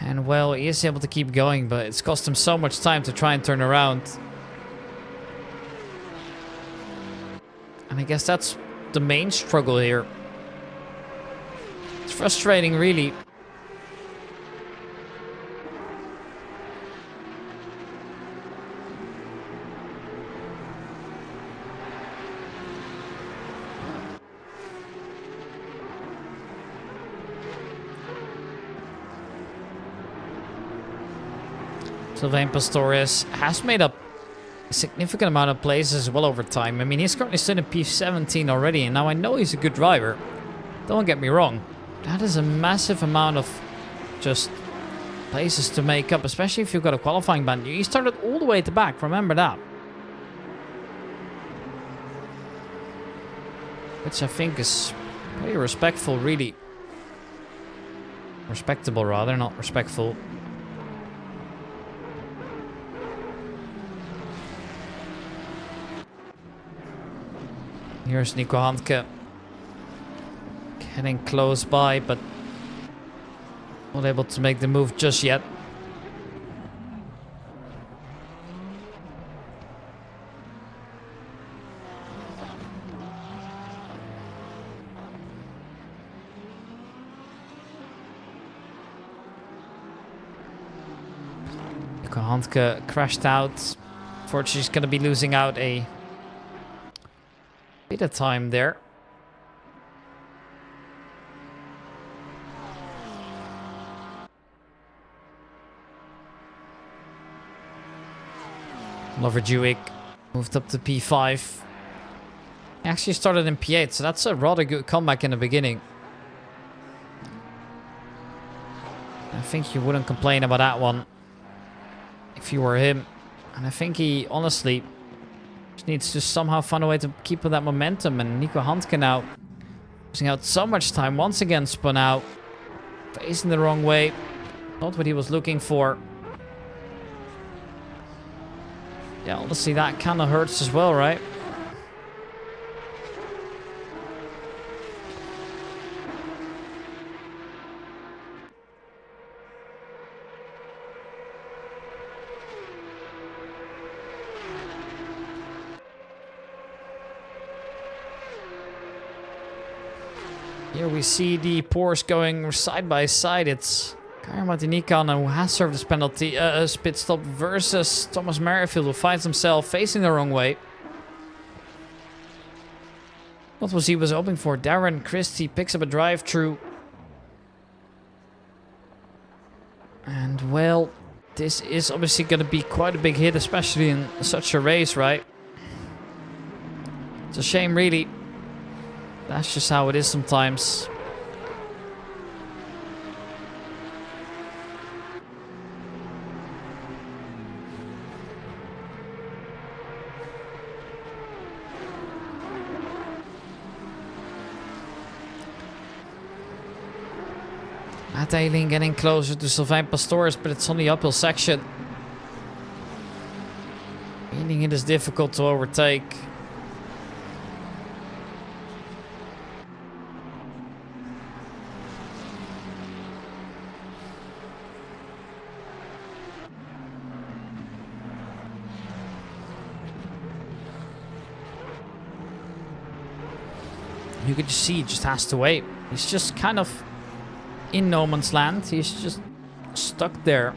And well, he is able to keep going, but it's cost him so much time to try and turn around. And I guess that's the main struggle here. It's frustrating, really. Sylvain Pastores has made up a significant amount of places as well over time. I mean, he's currently still in P17 already, and now I know he's a good driver. Don't get me wrong. That is a massive amount of just places to make up, especially if you've got a qualifying ban. He started all the way at the back, remember that. Which I think is pretty respectful, really. Respectable, rather, not respectful. Here's Nico Handke. Getting close by, but not able to make the move just yet. Nico Handke crashed out. Fortunately, he's going to be losing out a bit of time there. Loverjuik moved up to P5. He actually started in P8, so that's a rather good comeback in the beginning. I think you wouldn't complain about that one if you were him. And I think he honestly just needs to somehow find a way to keep with that momentum. And Nico Handke now losing out so much time. Once again spun out. Facing the wrong way. Not what he was looking for. Yeah, honestly, that kind of hurts as well, right? Here we see the Porsche going side by side. It's Kyle Martinican who has served this penalty, pit stop versus Thomas Merrifield, who finds himself facing the wrong way. What was he hoping for? Darren Christie picks up a drive-through. And well, this is obviously going to be quite a big hit, especially in such a race, right? It's a shame, really. That's just how it is sometimes. Matt Ayling getting closer to Sylvain Pastores, but it's on the uphill section. Meaning it is difficult to overtake. You could just see he just has to wait. He's just kind of in no man's land. He's just stuck there.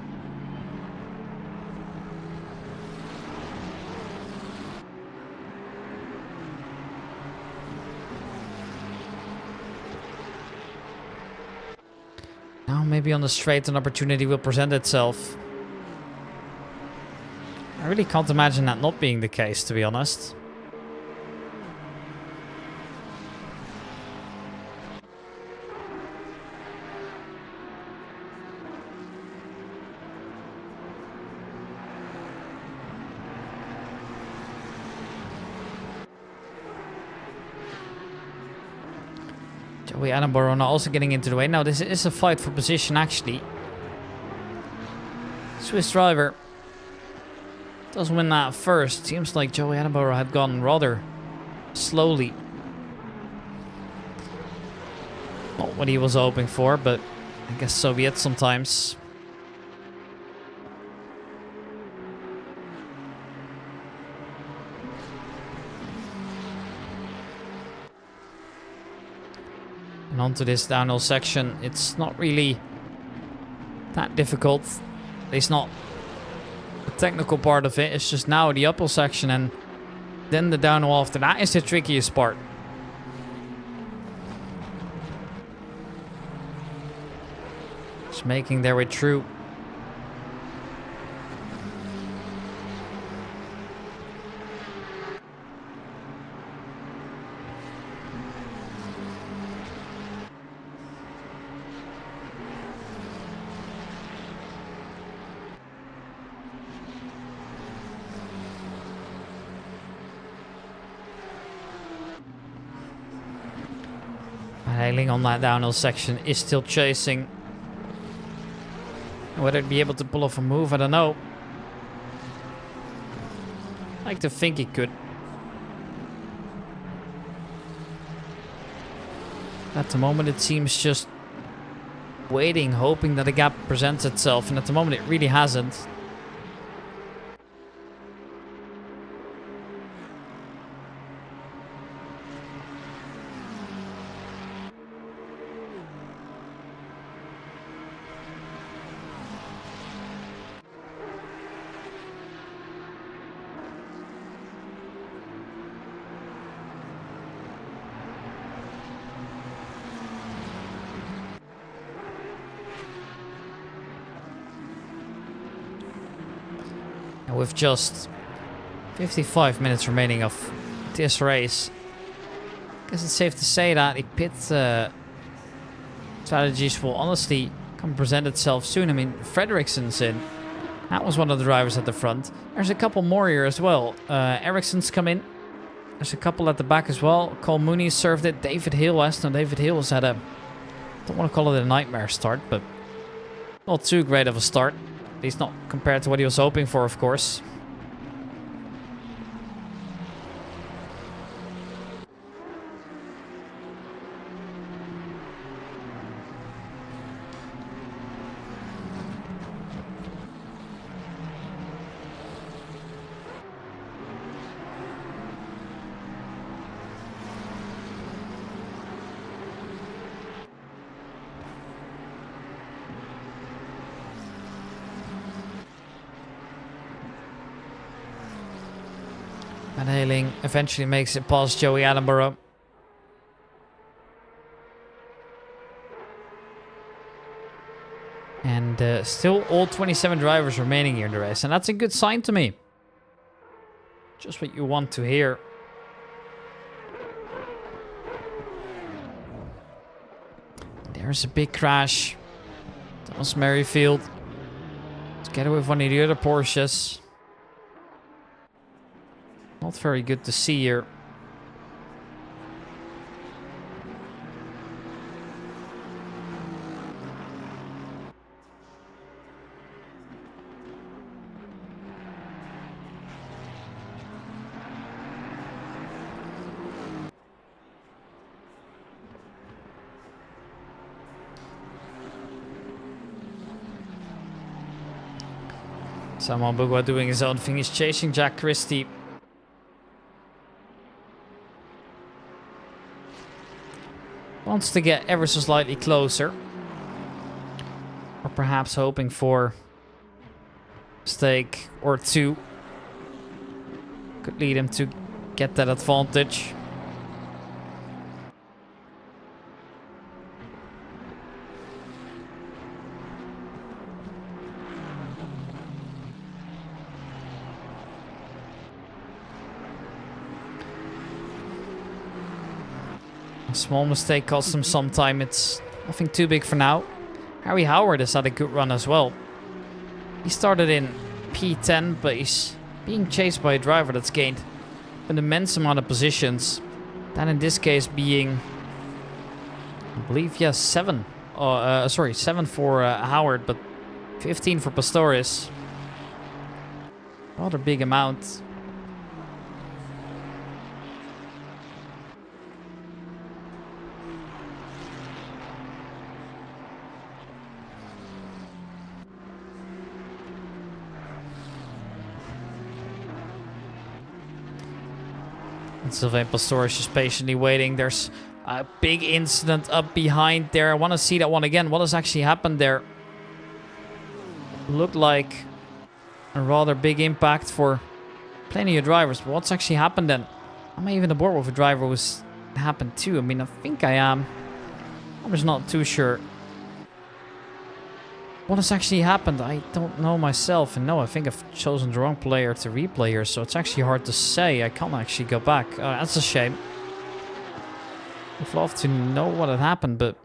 Well, maybe on the straight an opportunity will present itself. I really can't imagine that not being the case, to be honest. Joey Attenborough now also getting into the way. Now, this is a fight for position, actually. Swiss driver does win that first. Seems like Joey Attenborough had gone rather slowly. Not what he was hoping for, but I guess so be it sometimes. And onto this downhill section, it's not really that difficult. At least not the technical part of it. It's just now the uphill section, and then the downhill after that is the trickiest part. Just making their way through. Hailing on that downhill section is still chasing. Whether he'd be able to pull off a move, I don't know. I like to think he could. At the moment it seems just waiting, hoping that a gap presents itself, and at the moment it really hasn't. With just 55 minutes remaining of this race, I guess it's safe to say that the pit strategies will honestly come present itself soon. I mean, Fredriksen's in. That was one of the drivers at the front. There's a couple more here as well. Ericsson's come in. There's a couple at the back as well. Cole Mooney served it. David Hill has. Now, David Hill has had a, don't want to call it a nightmare start, but not too great of a start. At least not compared to what he was hoping for, of course. Van Hailing eventually makes it past Joey Attenborough. And still all 27 drivers remaining here in the race. And that's a good sign to me. Just what you want to hear. There's a big crash. Thomas Merrifield together with one of the other Porsches. Not very good to see here. Samuel Bugwa doing his own thing. He's chasing Jack Christie. Wants to get ever so slightly closer. Or perhaps hoping for a mistake or two. Could lead him to get that advantage. A small mistake cost him some time. It's nothing too big for now. Harry Howard has had a good run as well. He started in P10, but he's being chased by a driver that's gained an immense amount of positions. That in this case being, I believe, yes, 7. 7 for Howard, but 15 for Pastorius. Rather big amount. And Sylvain Pastorius is patiently waiting. There's a big incident up behind there. I want to see that one again. What has actually happened there? Looked like a rather big impact for plenty of drivers. But what's actually happened then? Am I even aboard with a driver who's happened too? I mean, I think I am. I'm just not too sure. What has actually happened? I don't know myself. And no, I think I've chosen the wrong player to replay here. So it's actually hard to say. I can't actually go back. That's a shame. I'd love to know what had happened, but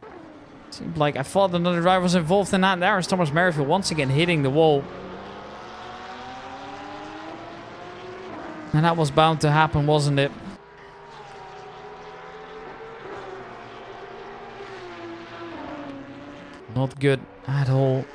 it seemed like I thought another driver was involved in that. And there is Thomas Merrifield once again hitting the wall. And that was bound to happen, wasn't it? Not good at all.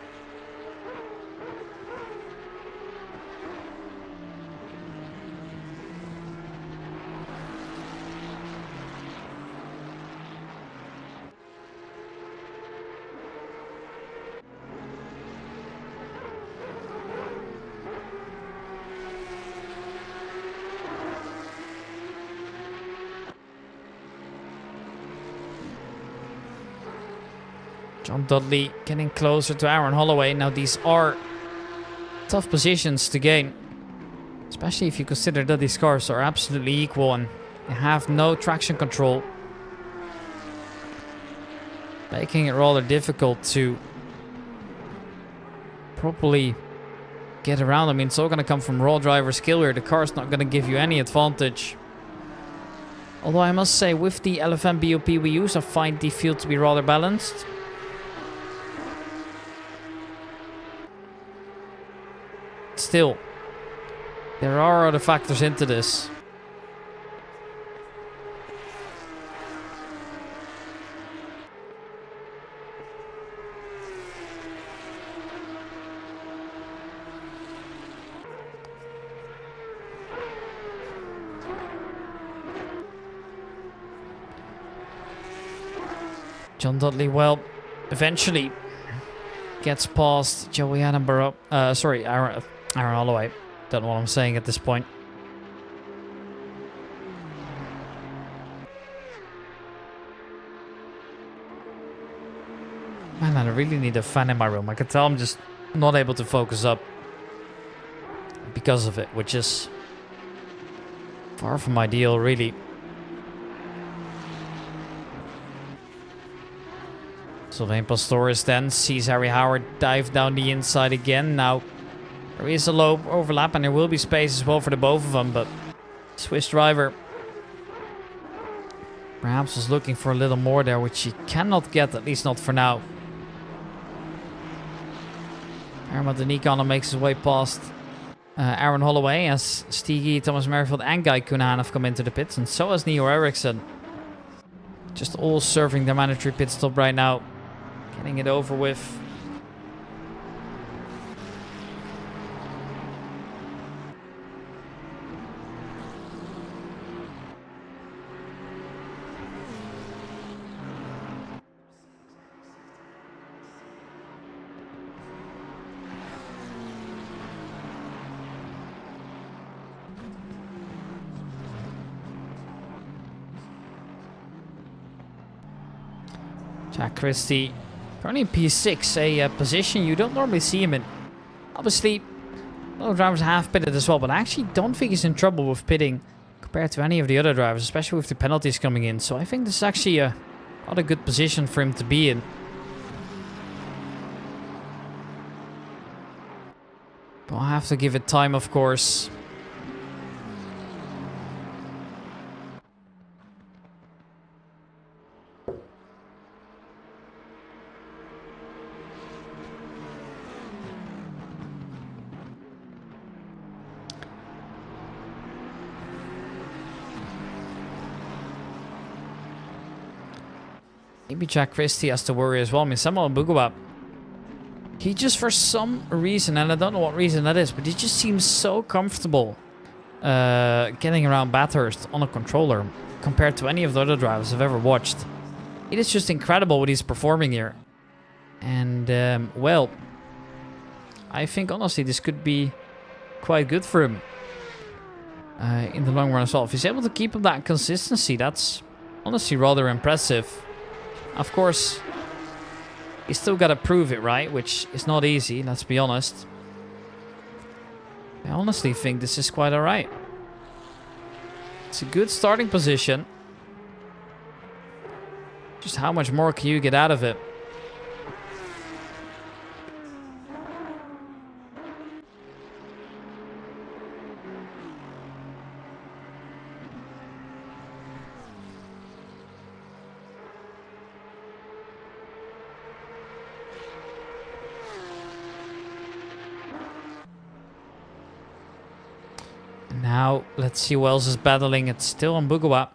John Dudley getting closer to Aaron Holloway. Now these are tough positions to gain. Especially if you consider that these cars are absolutely equal and they have no traction control. Making it rather difficult to properly get around. I mean, it's all going to come from raw driver skill here. The car's not going to give you any advantage. Although I must say, with the LFM BOP we use, I find the field to be rather balanced. Still, there are other factors into this. John Dudley, well, eventually gets past Joey Attenborough. Aaron Holloway. Don't know what I'm saying at this point. Man, I really need a fan in my room. I can tell I'm just not able to focus up because of it, which is far from ideal, really. Sylvain Pastorius then sees Harry Howard dive down the inside again. Now, there is a low overlap and there will be space as well for the both of them, but Swiss driver perhaps was looking for a little more there, which he cannot get, at least not for now. Herman Denikon makes his way past Aaron Holloway as Stigi, Thomas Merrifield and Guy Cunahan have come into the pits, and so has Neo Eriksson. Just all serving their mandatory pit stop right now. Getting it over with. Jack Christie, currently in P6, a position you don't normally see him in. Obviously, a lot of drivers have pitted as well, but I actually don't think he's in trouble with pitting compared to any of the other drivers, especially with the penalties coming in. So I think this is actually a rather good position for him to be in. But I'll have to give it time, of course. Maybe Jack Christie has to worry as well. I mean, Samuel Mbugua, he just for some reason, and I don't know what reason that is, but he just seems so comfortable getting around Bathurst on a controller compared to any of the other drivers I've ever watched. It is just incredible what he's performing here. And, well, I think honestly this could be quite good for him in the long run as well. If he's able to keep up that consistency, that's honestly rather impressive. Of course, he's still got to prove it, right? Which is not easy, let's be honest. I honestly think this is quite alright. It's a good starting position. Just how much more can you get out of it? Now, let's see who else is battling. It's still Mbugua.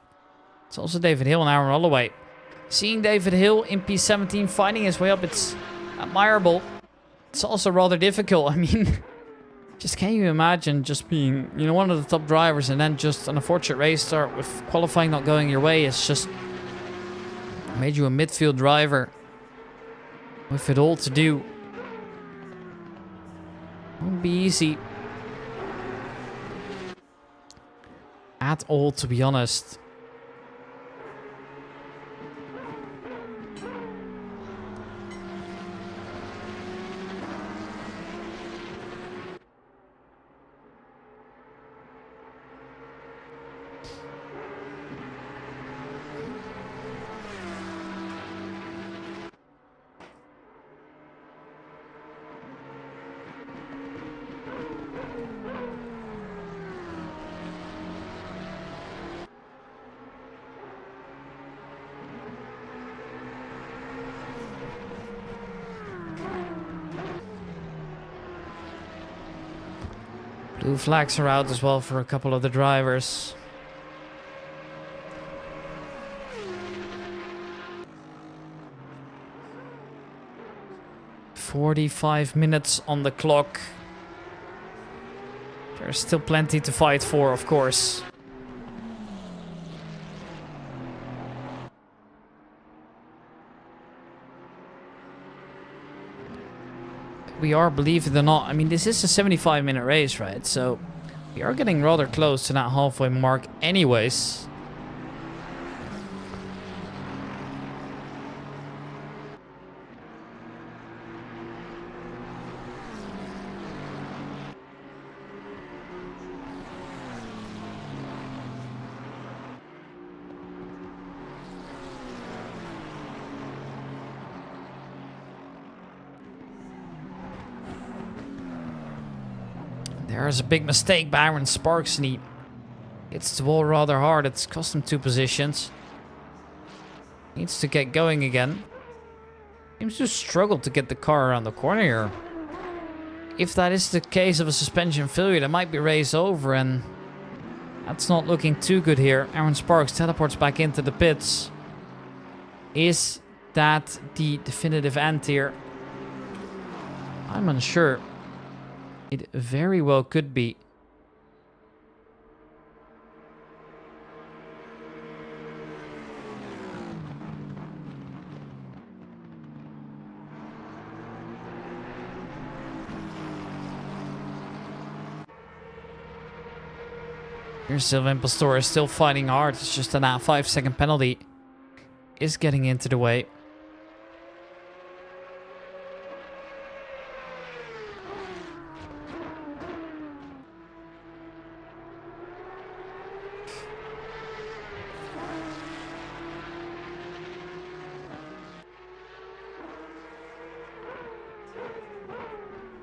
It's also David Hill and Aaron Holloway. Seeing David Hill in P17 fighting his way up, it's admirable. It's also rather difficult. I mean, just can you imagine just being, you know, one of the top drivers and then just an unfortunate race start with qualifying not going your way. It's just made you a midfield driver with it all to do. Won't be easy at all, to be honest. Blue flags are out as well for a couple of the drivers. "45 minutes on the clock. There's still plenty to fight for, of course. We are, believe it or not, I mean, this is a 75-minute race, right? So we are getting rather close to that halfway mark anyways. There's a big mistake by Aaron Sparks, and he hits the wall rather hard. It's cost him 2 positions. Needs to get going again. Seems to struggle to get the car around the corner here. If that is the case of a suspension failure, that might be race over, and that's not looking too good here. Aaron Sparks teleports back into the pits. Is that the definitive end here? I'm unsure. It very well could be. Here's Sylvain Pastor is still fighting hard. It's just that 5-second penalty is getting into the way.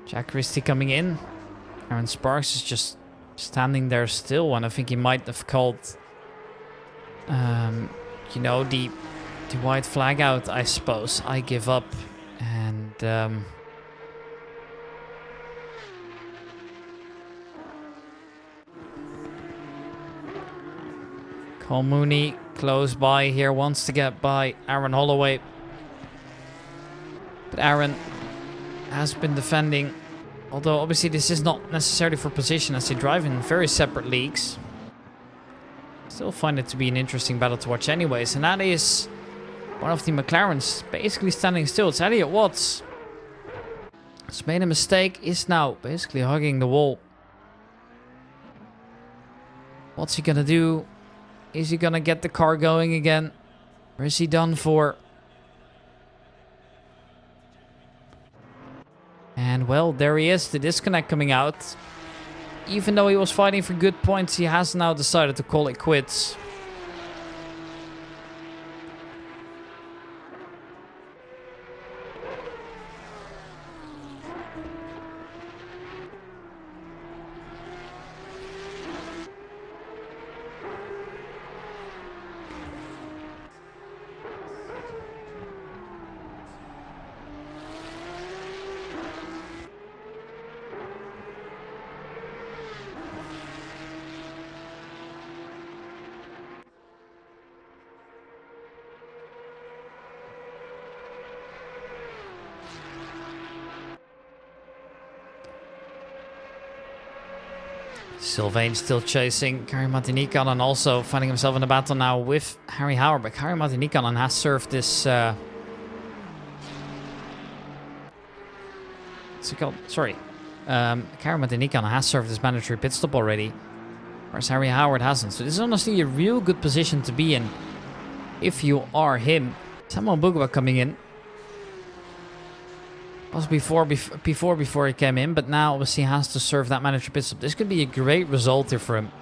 Jack Christie coming in. Aaron Sparks is just standing there still, and I think he might have called, you know, the white flag out, I suppose. I give up, and Paul Mooney close by here, wants to get by Aaron Holloway. But Aaron has been defending. Although obviously this is not necessarily for position as they drive in very separate leagues. Still find it to be an interesting battle to watch anyways. And that is one of the McLarens basically standing still. It's Elliott Watts. Has made a mistake, is now basically hugging the wall. What's he gonna do? Is he gonna get the car going again? Or is he done for? And well, there he is, the disconnect coming out. Even though he was fighting for good points, he has now decided to call it quits. Sylvain still chasing Kari Martinikanen, also finding himself in a battle now with Harry Howard. But Kari Martinikanen has served this... what's it called? Sorry. Kari Martinikanen has served this mandatory pit stop already. Whereas Harry Howard hasn't. So this is honestly a real good position to be in. If you are him. Samuel Bugwa coming in. Was before he came in, but now obviously has to serve that mandatory pit stop. This could be a great result here for him.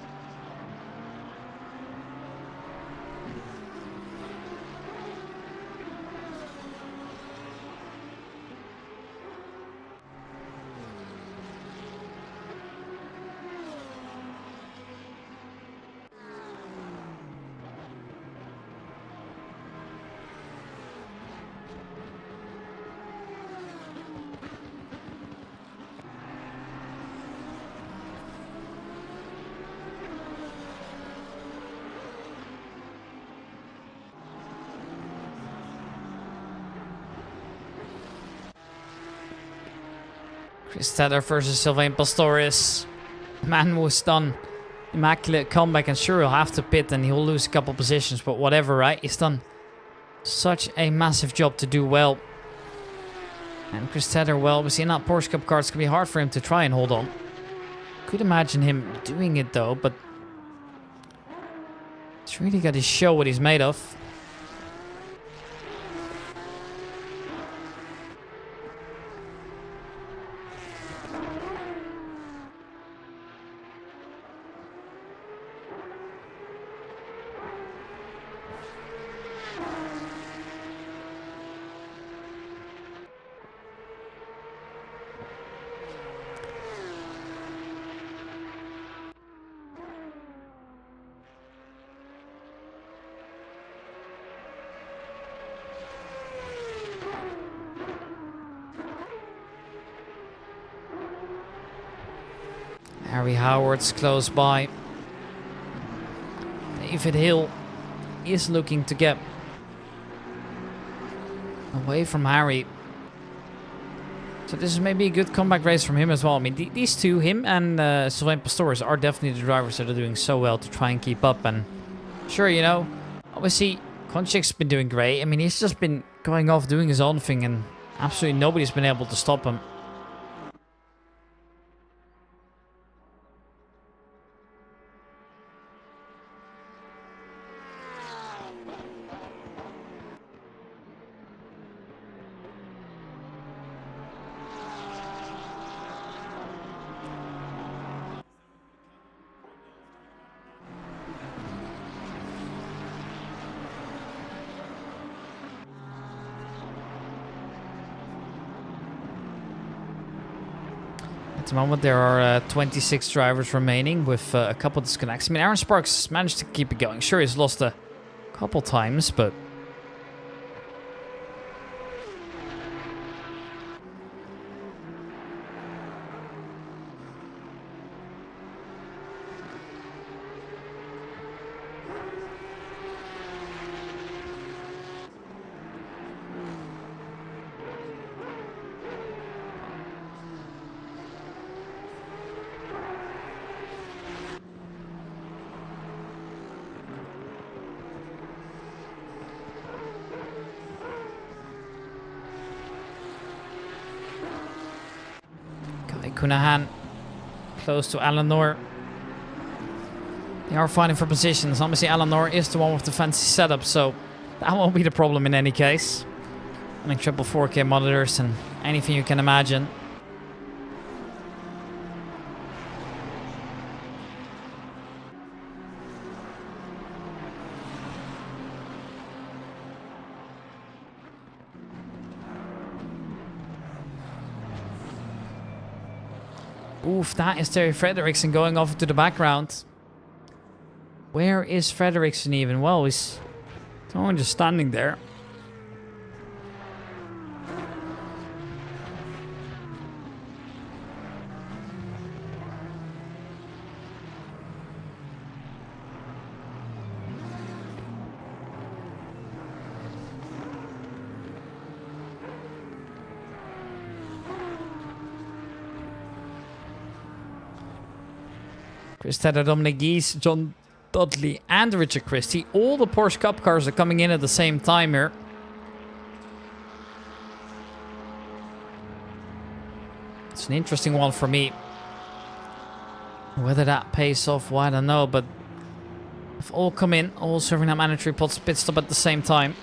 Chris Tedder versus Sylvain Pastoris. Man was done. Immaculate comeback, and sure he'll have to pit and he'll lose a couple positions, but whatever, right? He's done such a massive job to do well. And Chris Tedder, well, obviously in that Porsche Cup car, it's going to be hard for him to try and hold on. Could imagine him doing it though, but he's really got to show what he's made of. Harry Howard's close by. David Hill is looking to get away from Harry. So this is maybe a good comeback race from him as well. I mean, these two, him and Sylvain Pastoris, are definitely the drivers that are doing so well to try and keep up. And sure, you know, obviously, Konchik's been doing great. I mean, he's just been going off doing his own thing, and absolutely nobody's been able to stop him. At the moment, there are 26 drivers remaining with a couple disconnects. I mean, Aaron Sparks managed to keep it going. Sure, he's lost a couple times, but... Cunahan close to Eleanor. They are fighting for positions. Obviously, Eleanor is the one with the fancy setup, so that won't be the problem in any case. I mean, triple 4K monitors and anything you can imagine. Oof, that is Terry Frederiksen going off into the background. Where is Frederiksen even? Well, he's someone just standing there. Chris Tedder, Dominic Geese, John Dudley, and Richard Christie. All the Porsche Cup cars are coming in at the same time here. It's an interesting one for me. Whether that pays off, well, I don't know, but if all come in, all serving that mandatory pit stop at the same time.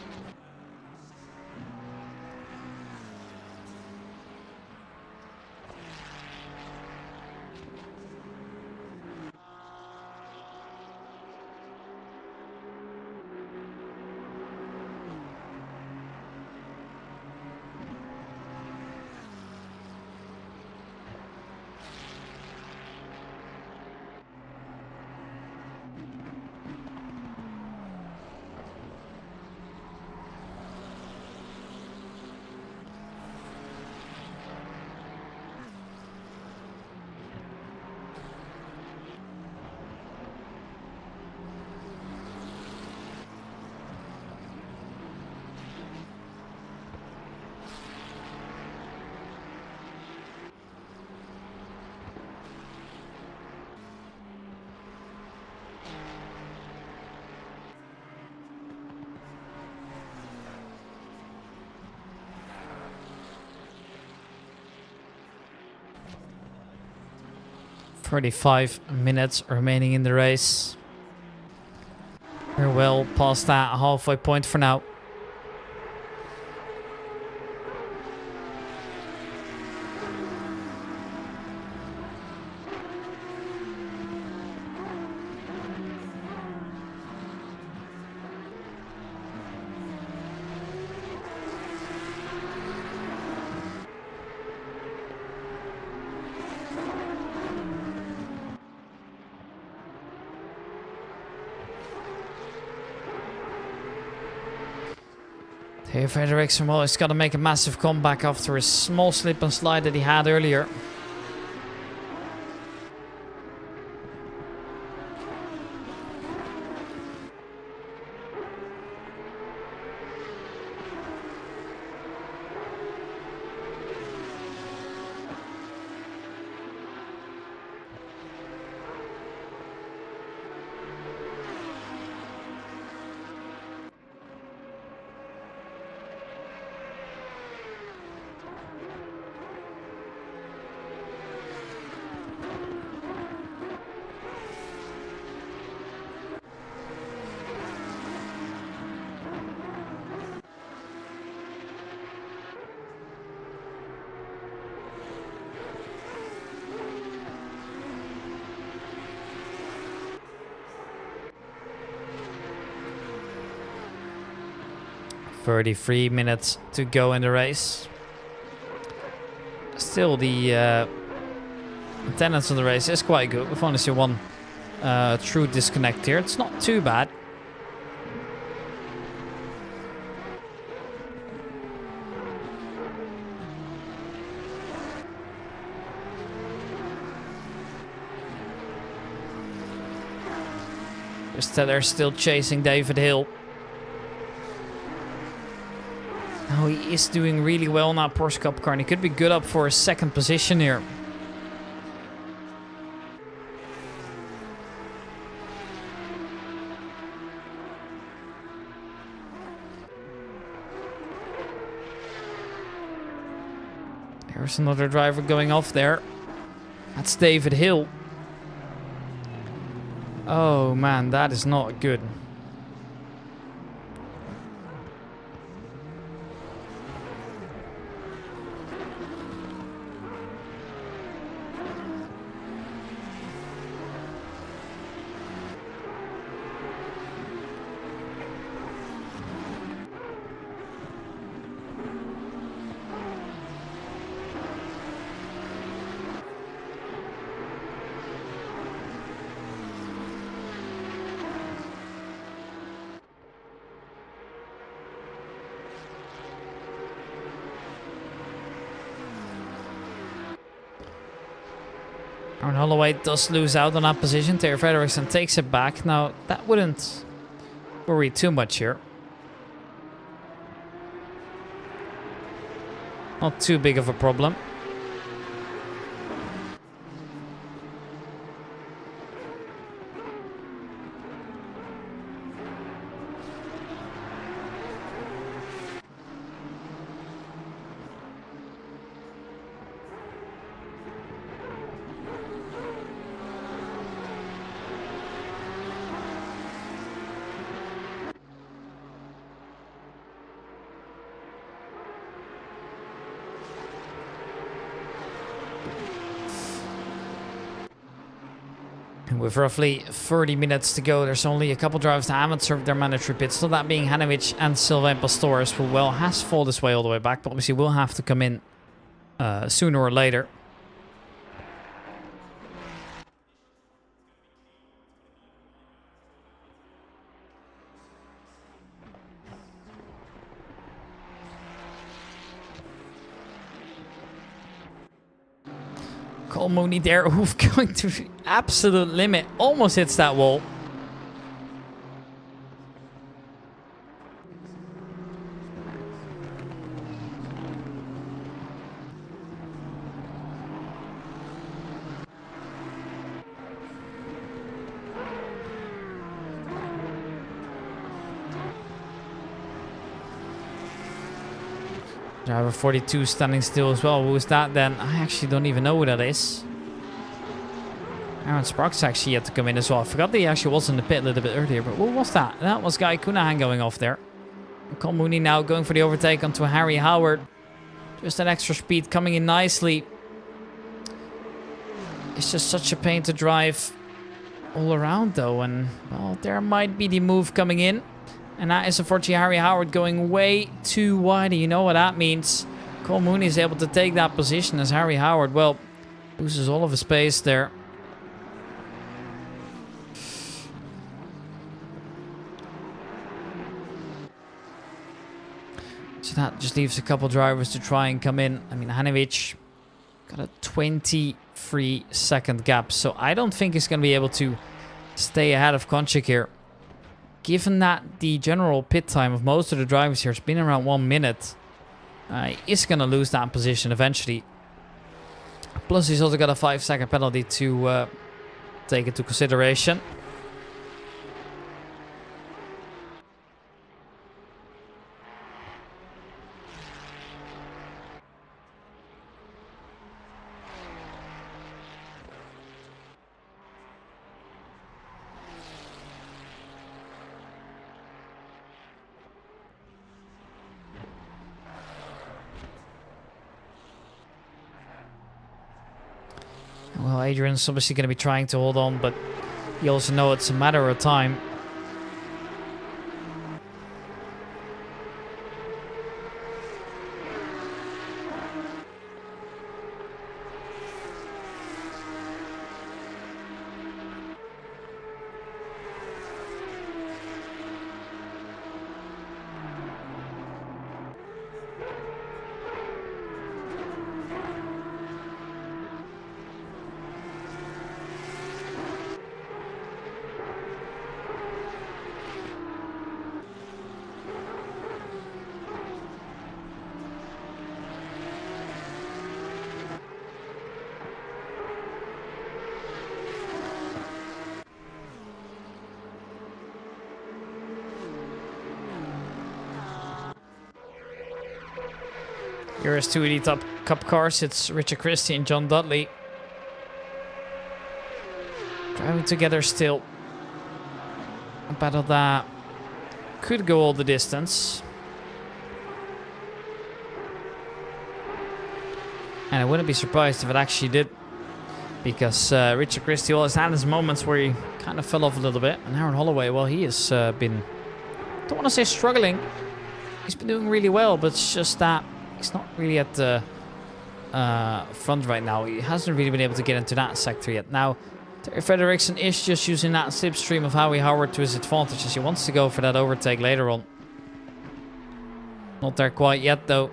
"35 minutes remaining in the race. We're well past that halfway point for now. Here, Frederiksen, well, he's got to make a massive comeback after his small slip and slide that he had earlier. "33 minutes to go in the race. Still, the attendance of the race is quite good. We've only seen one true disconnect here. It's not too bad. They're still chasing David Hill. Now he is doing really well in that Porsche Cup car, and he could be good up for a second position here. There's another driver going off there. That's David Hill. Oh man, that is not good. Aaron Holloway does lose out on that position. Terry Frederiksen takes it back. Now, that wouldn't worry too much here. Not too big of a problem. With roughly 30 minutes to go, there's only a couple drivers that haven't served their mandatory pits. So that being Hanovic and Sylvain Pastores, who well has fought his way all the way back, but obviously will have to come in sooner or later. Cole Mooney there, who's going to the absolute limit. Almost hits that wall. Driver 42 standing still as well. Who is that then? I actually don't even know who that is. Aaron Sparks actually had to come in as well. I forgot that he actually was in the pit a little bit earlier. But what was that? That was Guy Cunahan going off there. Cole Mooney now going for the overtake onto Harry Howard. Just that extra speed coming in nicely. It's just such a pain to drive all around though. And well, there might be the move coming in. And that is unfortunately Harry Howard going way too wide. You know what that means. Cole Mooney is able to take that position as Harry Howard, well, loses all of his space there. So that just leaves a couple drivers to try and come in. I mean, Hanovic got a 23-second gap. So I don't think he's going to be able to stay ahead of Konchik here. Given that the general pit time of most of the drivers here has been around 1 minute, is going to lose that position eventually. Plus, he's also got a 5-second penalty to take into consideration. Well, Adrian's obviously going to be trying to hold on, but you also know it's a matter of time. Here is two of the top cup cars. It's Richard Christie and John Dudley. Driving together still. A battle that could go all the distance. And I wouldn't be surprised if it actually did. Because Richard Christie always had his moments where he kind of fell off a little bit. And Aaron Holloway, well, he has been... I don't want to say struggling. He's been doing really well, but it's just that he's not really at the front right now. He hasn't really been able to get into that sector yet. Now, Terry Frederiksen is just using that slipstream of Howie Howard to his advantage as he wants to go for that overtake later on. Not there quite yet, though.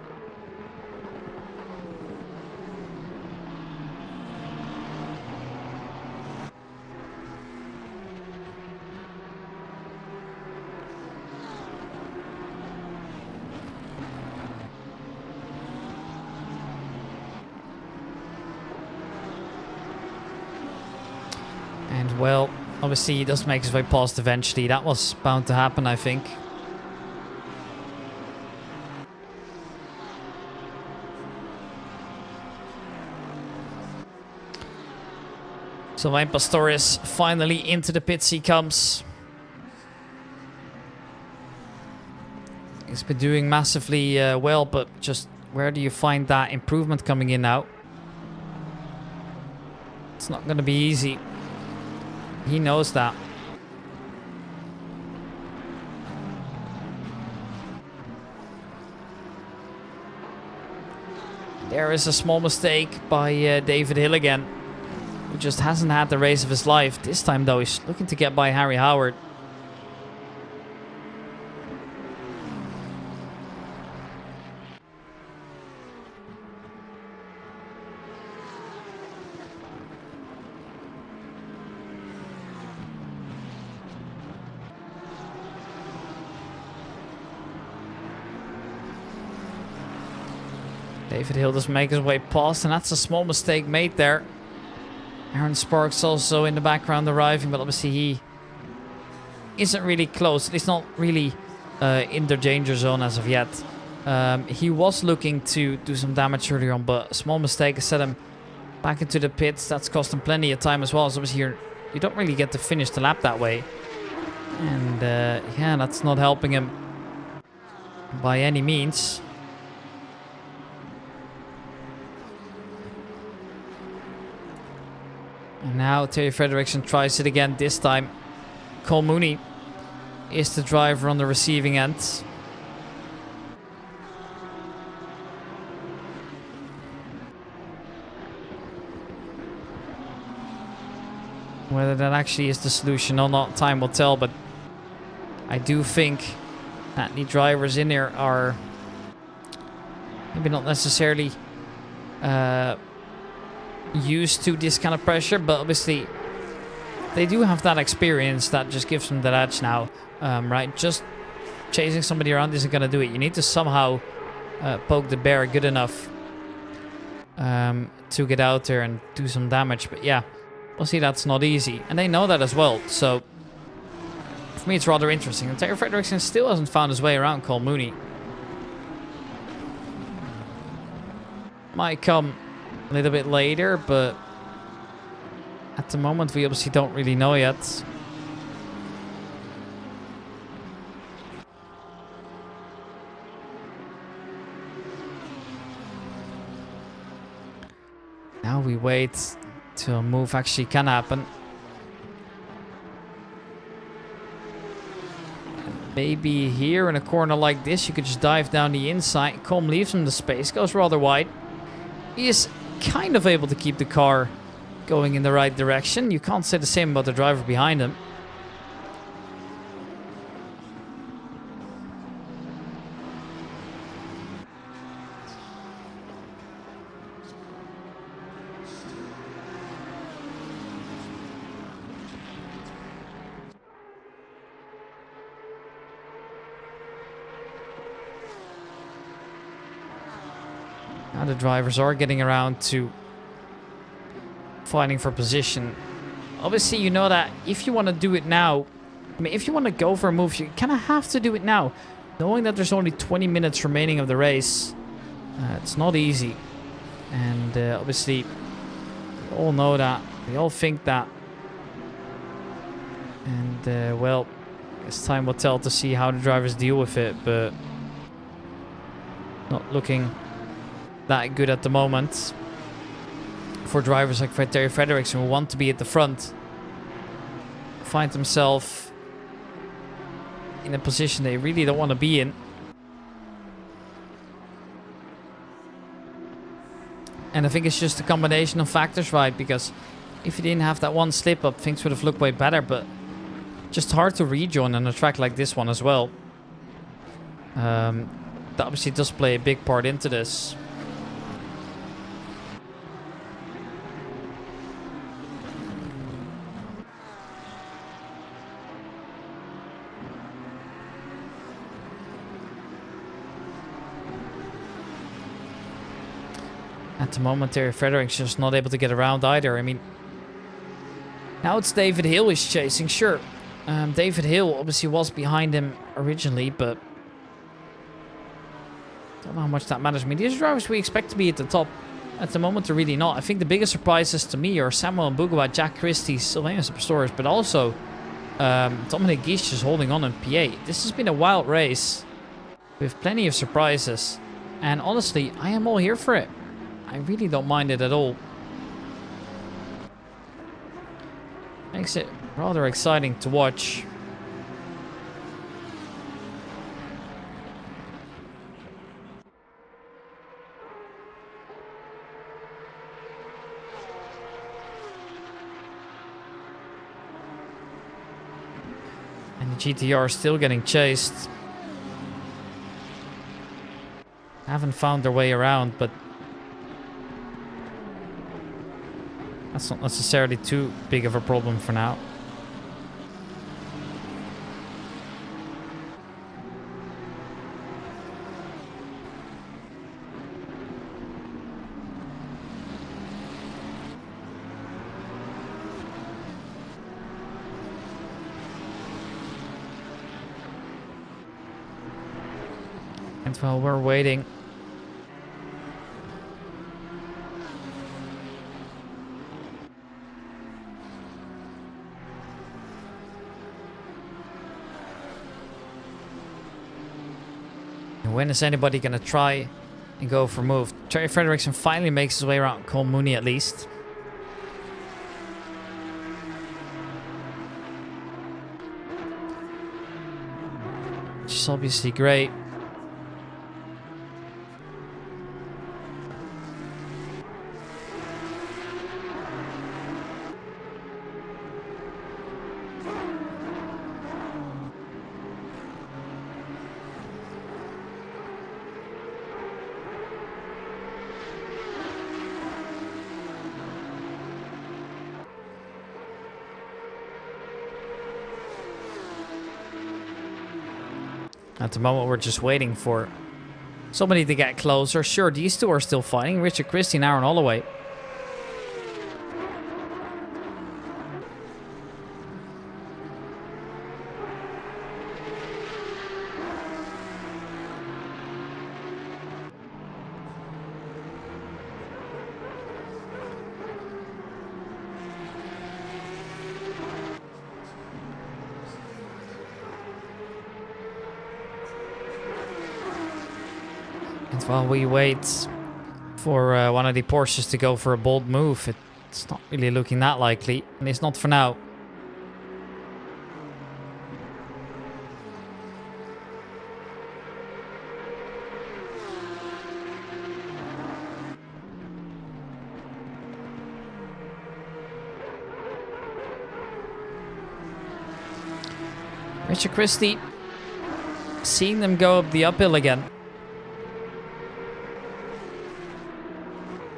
And, well, obviously he does make his way past eventually. That was bound to happen, I think. Sylvain Pastorius finally into the pits he comes. He's been doing massively well, but just where do you find that improvement coming in now? It's not going to be easy. He knows that. There is a small mistake by David Hill again, who just hasn't had the race of his life. This time, though, he's looking to get by Harry Howard. David Hill does make his way past, and that's a small mistake made there. Aaron Sparks also in the background arriving, but obviously he isn't really close. He's not really in the danger zone as of yet. He was looking to do some damage earlier on, but a small mistake has set him back into the pits. That's cost him plenty of time as well. So obviously you don't really get to finish the lap that way. And yeah, that's not helping him by any means. And now Terry Frederiksen tries it again. This time Cole Mooney is the driver on the receiving end. Whether that actually is the solution or not, time will tell. But I do think that the drivers in there are maybe not necessarily used to this kind of pressure, but obviously they do have that experience that just gives them that edge now, right? Just chasing somebody around isn't going to do it. You need to somehow poke the bear good enough to get out there and do some damage. But yeah, we'll see, that's not easy, and they know that as well. So for me, it's rather interesting. And Terry Frederiksen still hasn't found his way around Cole Mooney. Might come a little bit later, but at the moment we obviously don't really know yet. Now we wait till a move actually can happen. And maybe here in a corner like this you could just dive down the inside. Colm leaves him the space, goes rather wide. He is kind of able to keep the car going in the right direction. You can't say the same about the driver behind him. Now the drivers are getting around to fighting for position. Obviously, you know that if you want to do it now, I mean, if you want to go for a move, you kind of have to do it now. Knowing that there's only 20 minutes remaining of the race, it's not easy. And obviously, we all know that. We all think that And, well, I guess time will tell to see how the drivers deal with it, but not looking that good at the moment for drivers like Terry Frederiksen who want to be at the front. Find themselves in a position they really don't want to be in. And I think it's just a combination of factors, right? Because if you didn't have that one slip up, things would have looked way better, but just hard to rejoin on a track like this one as well. That obviously does play a big part into this. At the moment, Terry Frederik's just not able to get around either. I mean, now it's David Hill he's chasing, sure. David Hill obviously was behind him originally, but don't know how much that matters. I mean, these drivers we expect to be at the top. At the moment, they're really not. I think the biggest surprises to me are Samuel Mbugawa, Jack Christie, Sylvain Superstores, but also Dominic Guiche just holding on in P8. This has been a wild race with plenty of surprises. And honestly, I am all here for it. I really don't mind it at all. Makes it rather exciting to watch. And the GTR is still getting chased. Haven't found their way around, but that's not necessarily too big of a problem for now. And while we're waiting, when is anybody going to try and go for move? Terry Frederiksen finally makes his way around Cole Mooney at least. Which is obviously great. At the moment, we're just waiting for somebody to get closer. Sure, these two are still fighting. Richard Christie and Aaron Holloway. And while we wait for one of the Porsches to go for a bold move, it's not really looking that likely. And it's not for now. Richard Christie, seeing them go up the uphill again.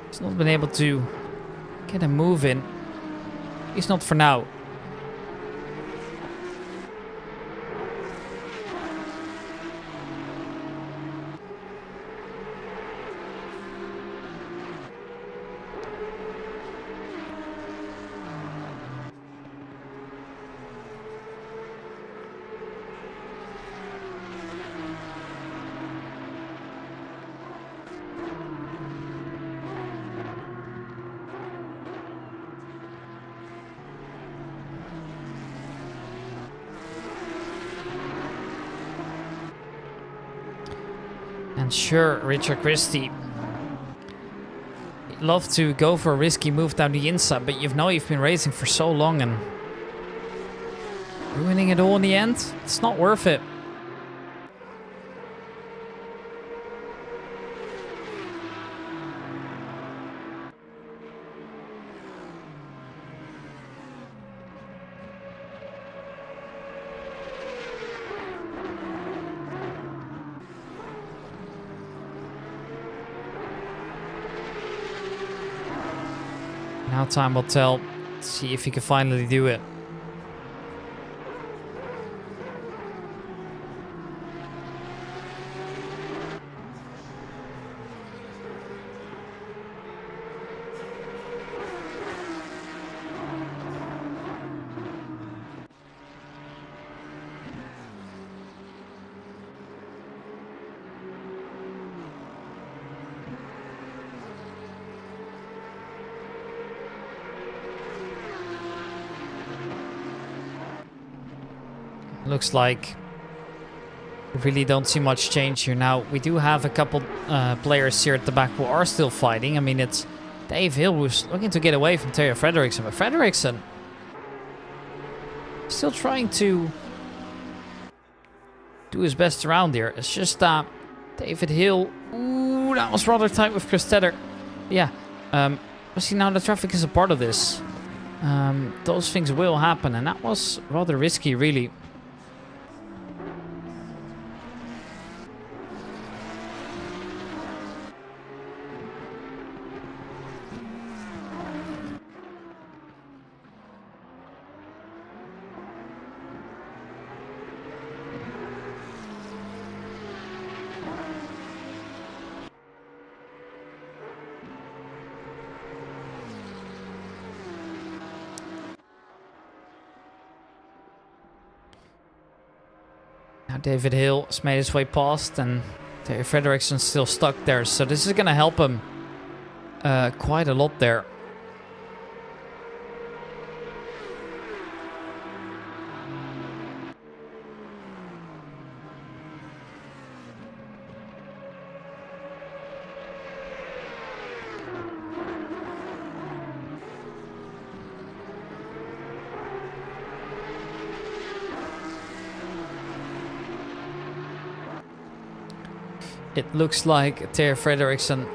He's not been able to get a move in. He's not for now. sure, Richard Christie, you'd love to go for a risky move down the inside, but you've been racing for so long and ruining it all in the end, it's not worth it. Now time will tell. See if he can finally do it. Looks like we really don't see much change here. Now, we do have a couple players here at the back who are still fighting. I mean, it's Dave Hill who's looking to get away from Terje Frederiksen. But Frederiksen still trying to do his best around here. It's just that David Hill... Ooh, that was rather tight with Chris Tedder. Yeah. See, now the traffic is a part of this. Those things will happen. And that was rather risky, really. Now David Hill has made his way past and Terje Frederiksen's still stuck there. So this is going to help him quite a lot there. It looks like Terje Frederiksen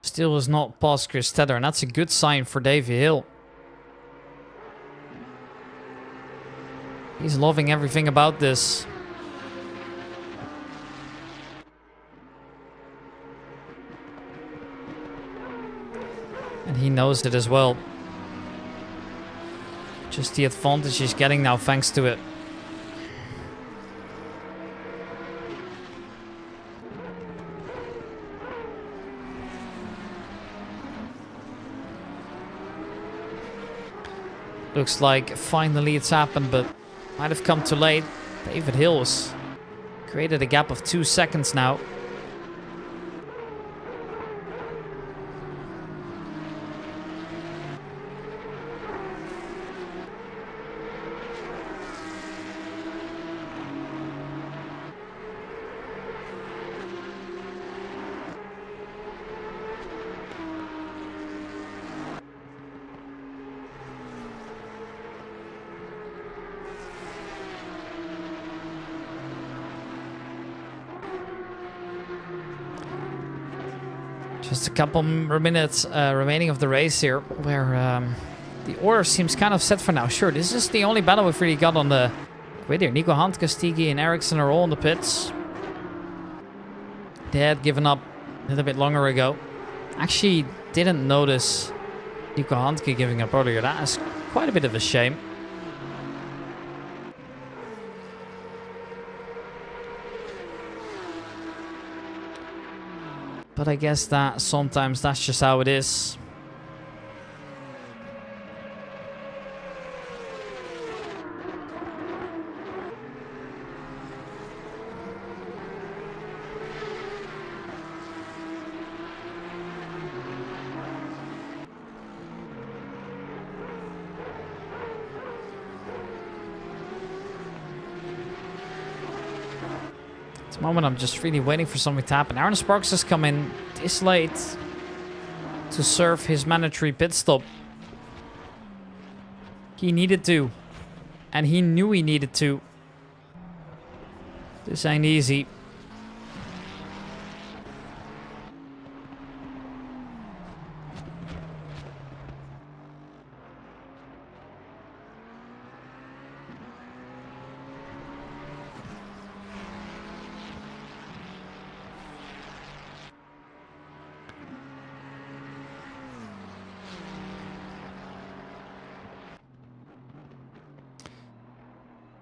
still has not passed Chris Tedder, and that's a good sign for Davy Hill. He's loving everything about this. And he knows it as well. Just the advantage he's getting now thanks to it. Looks like finally it's happened, but might have come too late. David Hill's created a gap of 2 seconds now. Just a couple minutes remaining of the race here, where the order seems kind of set for now. Sure, this is the only battle we've really got on the grid here. Nico Handke, Stigi, and Ericsson are all in the pits. They had given up a little bit longer ago. Actually, didn't notice Nico Handke giving up earlier. That is quite a bit of a shame. But I guess that sometimes that's just how it is. At the moment, I'm just really waiting for something to happen. Aaron Sparks has come in this late to serve his mandatory pit stop. He needed to. And he knew he needed to. This ain't easy.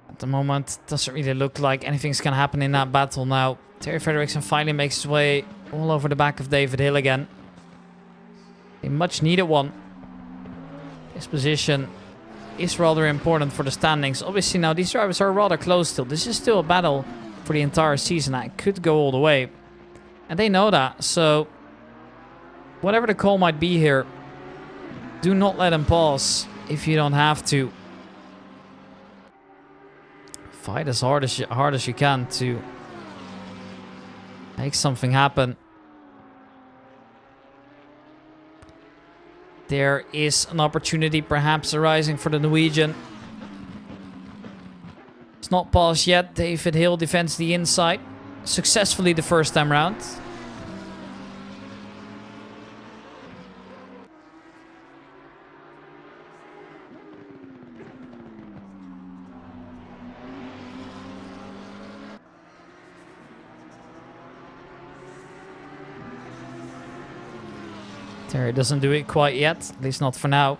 At the moment, doesn't really look like anything's gonna happen in that battle now. Terry Frederiksen finally makes his way all over the back of David Hill again. A much needed one. This position is rather important for the standings. Obviously now these drivers are rather close still. This is still a battle for the entire season. It could go all the way. And they know that. So whatever the call might be here, do not let them pause if you don't have to. Fight as hard as you can to make something happen. There is an opportunity perhaps arising for the Norwegian. It's not paused yet. David Hill defends the inside successfully the first time round. Terry doesn't do it quite yet, at least not for now.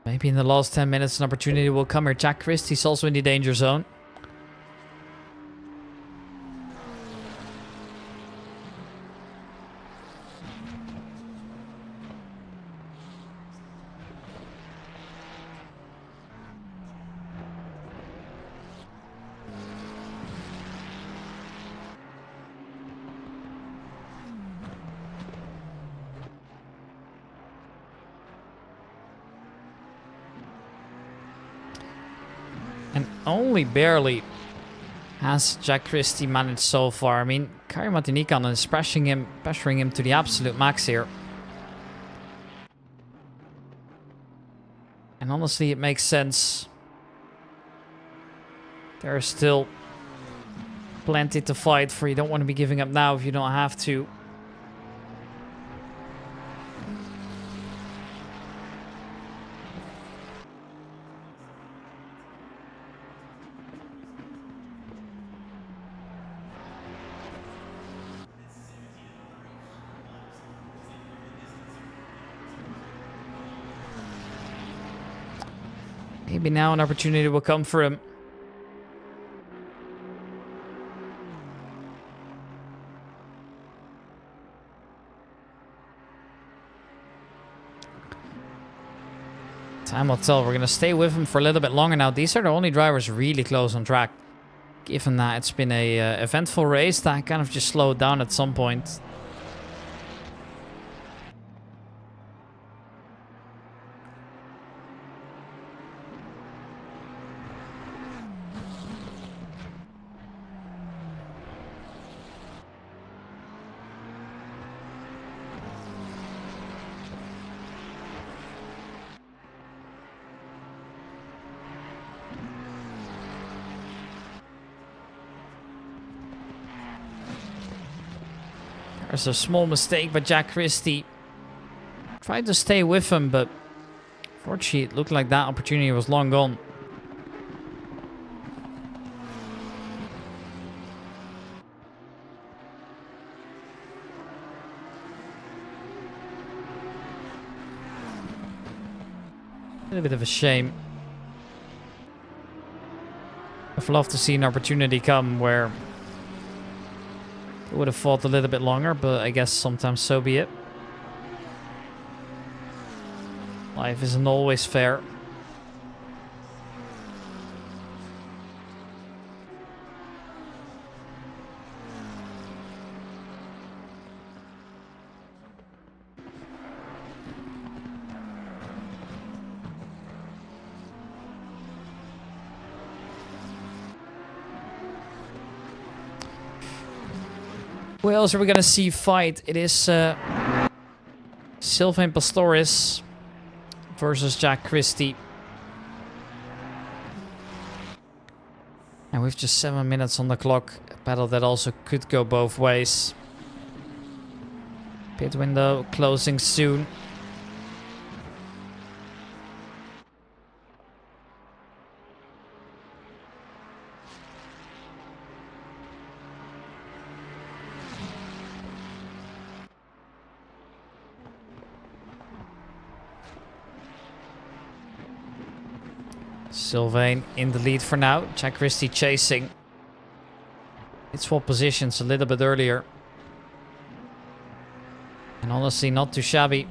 Maybe in the last 10 minutes an opportunity will come here. Jack Christie's also in the danger zone. And only barely has Jack Christie managed so far. I mean, Kari Matinikan is pressuring him to the absolute max here. And honestly, it makes sense. There's still plenty to fight for. You don't want to be giving up now if you don't have to. Maybe now an opportunity will come for him. Time will tell. We're going to stay with him for a little bit longer now. These are the only drivers really close on track. Given that it's been a eventful race that kind of just slowed down at some point. There's a small mistake by Jack Christie. Tried to stay with him, but fortunately it looked like that opportunity was long gone. A little bit of a shame. I'd love to see an opportunity come where it would have fought a little bit longer, but I guess sometimes so be it. Life isn't always fair. Who else are we going to see fight? It is Sylvain Pastoris versus Jack Christie. And with just 7 minutes on the clock, a battle that also could go both ways. Pit window closing soon. Sylvain in the lead for now. Jack Christie chasing. It swapped positions a little bit earlier. And honestly, not too shabby.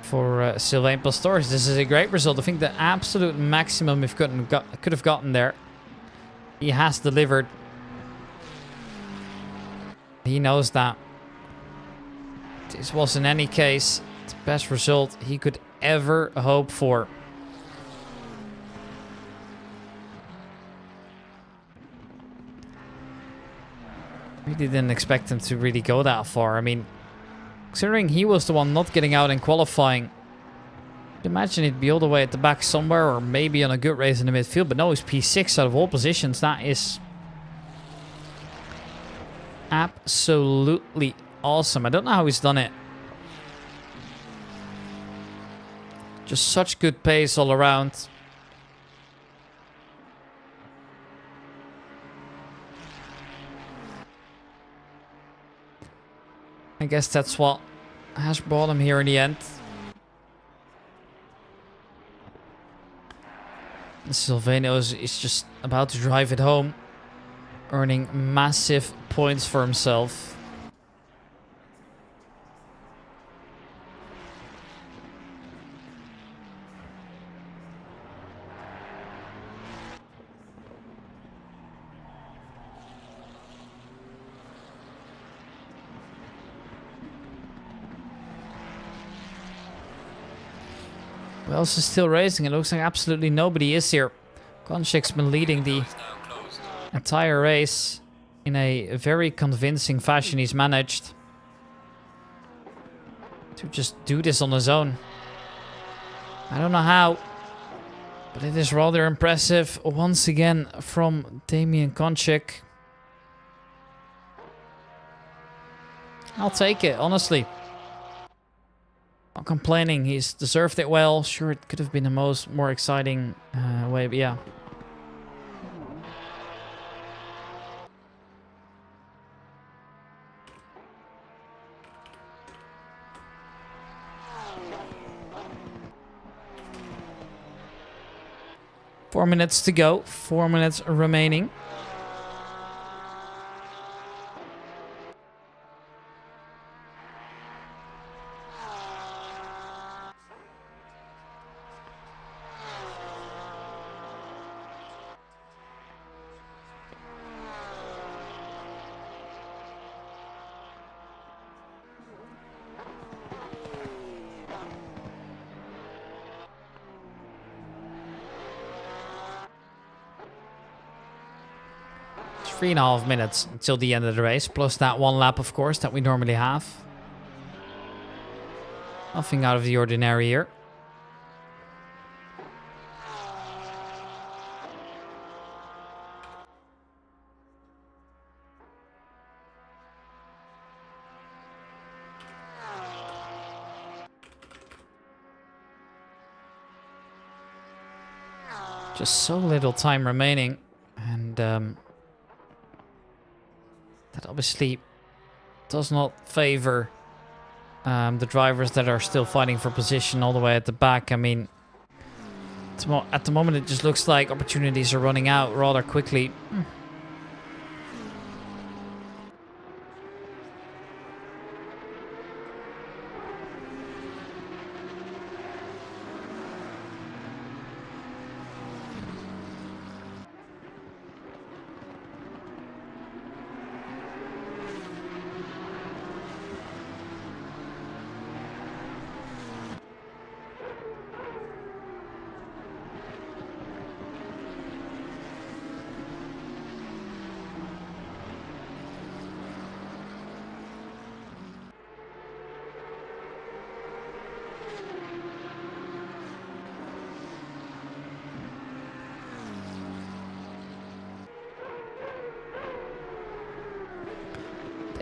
For Sylvain Pastoris, this is a great result. I think the absolute maximum we could have gotten there. He has delivered. He knows that. This was in any case the best result he could ever hope for. Really didn't expect him to really go that far. I mean, considering he was the one not getting out in qualifying, I'd imagine he'd be all the way at the back somewhere, or maybe on a good race in the midfield. But no, he's P6 out of all positions. That is absolutely awesome. I don't know how he's done it. Just such good pace all around. I guess that's what has brought him here in the end. Silvano is just about to drive it home, earning massive points for himself. Who else is still racing? It looks like absolutely nobody is here. Konchik's been leading the entire race in a very convincing fashion. He's managed to just do this on his own. I don't know how, but it is rather impressive once again from Damian Konchik. I'll take it, honestly. Not complaining, he's deserved it well. Sure, it could have been a more exciting way, but yeah. Four minutes to go, 4 minutes remaining. It's 3.5 minutes until the end of the race, plus that one lap, of course, that we normally have. Nothing out of the ordinary here. Just so little time remaining, and that obviously does not favor the drivers that are still fighting for position all the way at the back. I mean, at the moment it just looks like opportunities are running out rather quickly.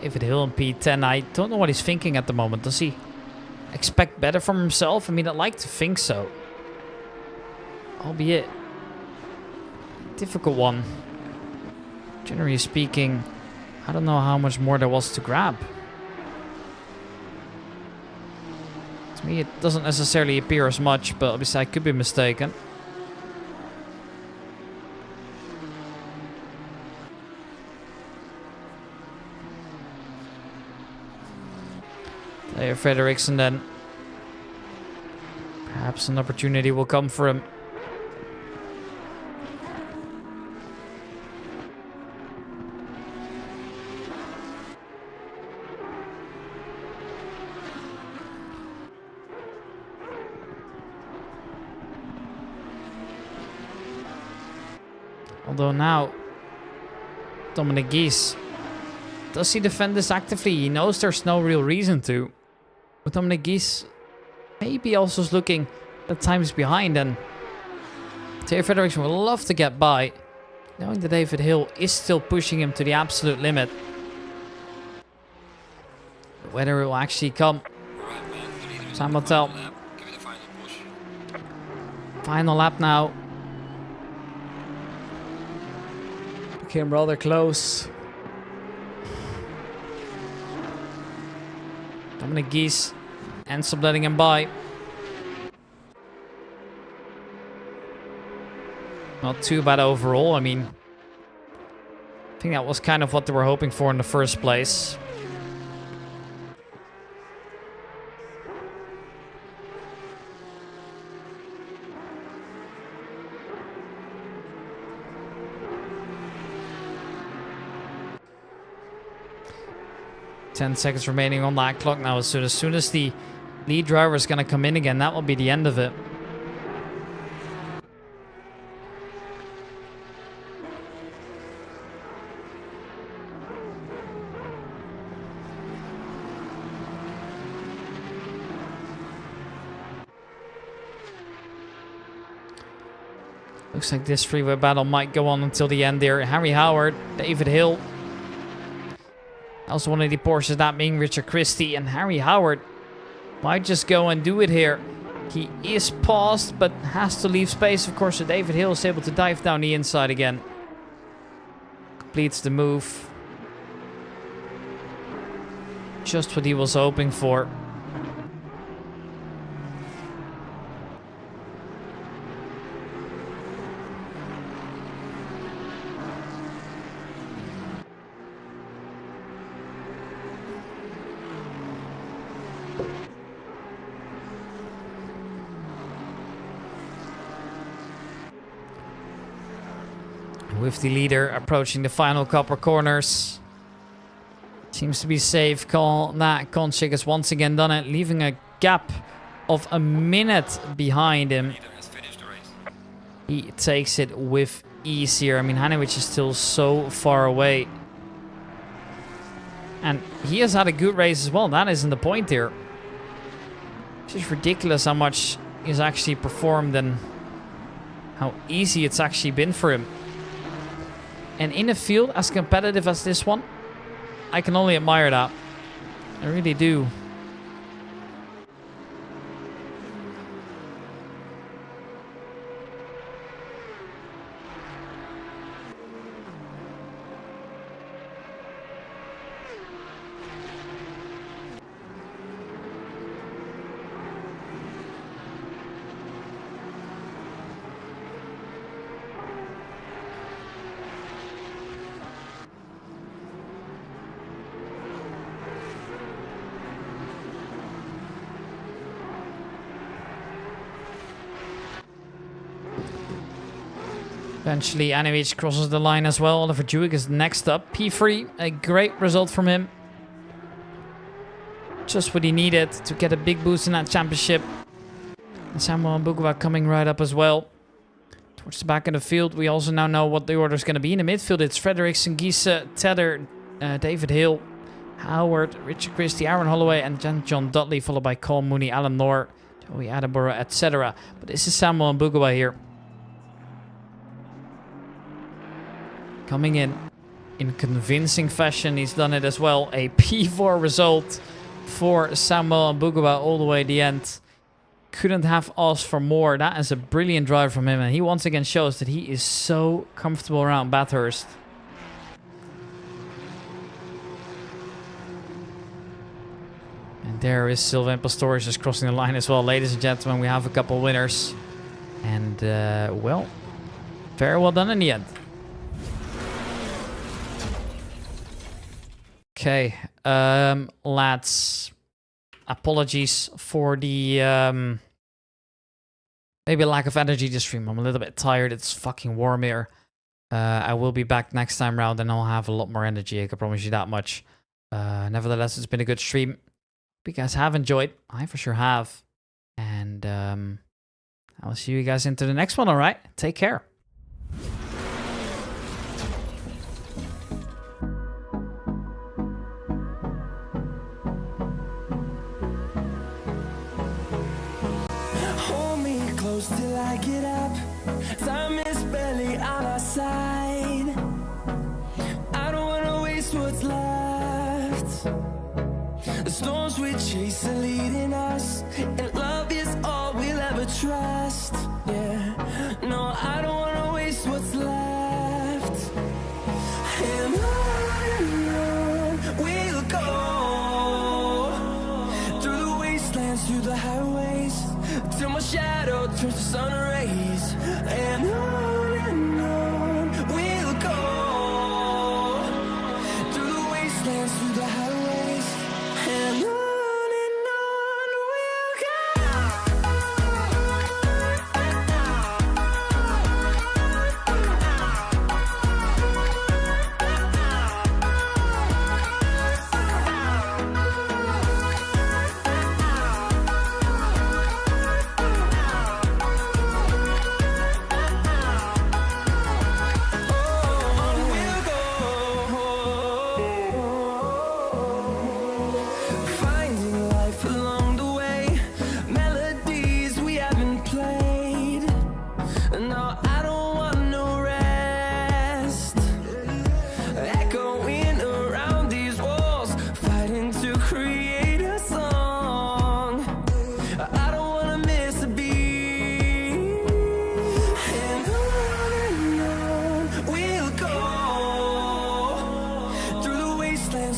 David Hill in P10. I don't know what he's thinking at the moment. Does he expect better from himself? I mean, I'd like to think so. Albeit, difficult one. Generally speaking, I don't know how much more there was to grab. To me, it doesn't necessarily appear as much, but obviously I could be mistaken. There, Frederiksen then. Perhaps an opportunity will come for him. Although now, Dominic Gies, does he defend this actively? He knows there's no real reason to. But Dominic Gies maybe also is looking at times behind, and Theo Frederiksen would love to get by, knowing that David Hill is still pushing him to the absolute limit. But whether it will actually come, time will tell. Final lap now. Came rather close. Dominic Gies ends up letting him by. Not too bad overall. I mean, I think that was kind of what they were hoping for in the first place. Ten seconds remaining on that clock now. As soon as the lead driver is going to come in again, that will be the end of it. Looks like this freeway battle might go on until the end there. Harry Howard, David Hill. Also one of the Porsches, that being Richard Christie, and Harry Howard might just go and do it here. He is paused, but has to leave space, of course, so David Hill is able to dive down the inside again. Completes the move. Just what he was hoping for. With the leader approaching the final couple corners. Seems to be safe call. Konchik has once again done it, leaving a gap of a minute behind him. He takes it with ease here. I mean, Hanovic is still so far away. And he has had a good race as well. That isn't the point here. It's just ridiculous how much he's actually performed and how easy it's actually been for him. And in a field as competitive as this one, I can only admire that. I really do. Eventually, Anivic crosses the line as well. Oliver Dewey is next up. P3, a great result from him. Just what he needed to get a big boost in that championship. And Samuel Mbugua coming right up as well. Towards the back of the field, we also now know what the order is going to be. In the midfield, it's Frederiksen, Giese, Tedder, David Hill, Howard, Richard Christie, Aaron Holloway, and John Dudley, followed by Cole Mooney, Alan Noor, Joey Attenborough, etc. But this is Samuel Mbugua here. Coming in in convincing fashion. He's done it as well. A P4 result for Samuel and Bugaba all the way to the end. Couldn't have asked for more. That is a brilliant drive from him, and he once again shows that he is so comfortable around Bathurst. And there is Sylvain Pastorius just crossing the line as well. Ladies and gentlemen, we have a couple winners. And, well, very well done in the end. Okay, lads. Apologies for the maybe lack of energy this stream. I'm a little bit tired. It's fucking warm here. I will be back next time round and I'll have a lot more energy. I can promise you that much. Nevertheless, it's been a good stream. Hope you guys have enjoyed. I for sure have. And I'll see you guys into the next one, alright? Take care. Till I get up, time is barely on our side. I don't wanna waste what's left. The storms we chase are leading us, and love is all we'll ever trust. Yeah, no, I don't wanna waste what's left. And on we'll go, through the wastelands, through the highways, till my shadow turns to sun rays. And on we'll go, through the wastelands, through the highways. And on we'll go.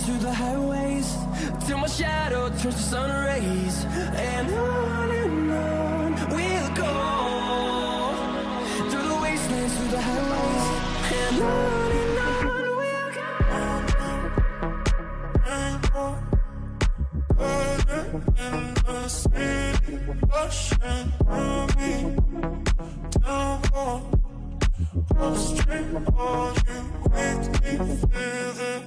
Through the highways, till my shadow turns to sun rays. And on we'll go, through the wastelands, through the highways. And on we'll go. In the city, ocean, running down, stream all you make me feel it.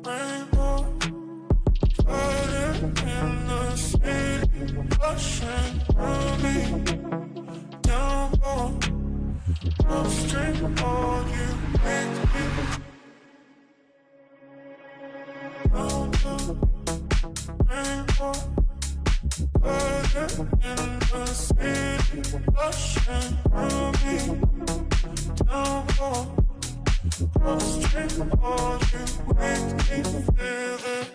Rainbow, in the city, ocean, running down, stream all you make me feel it.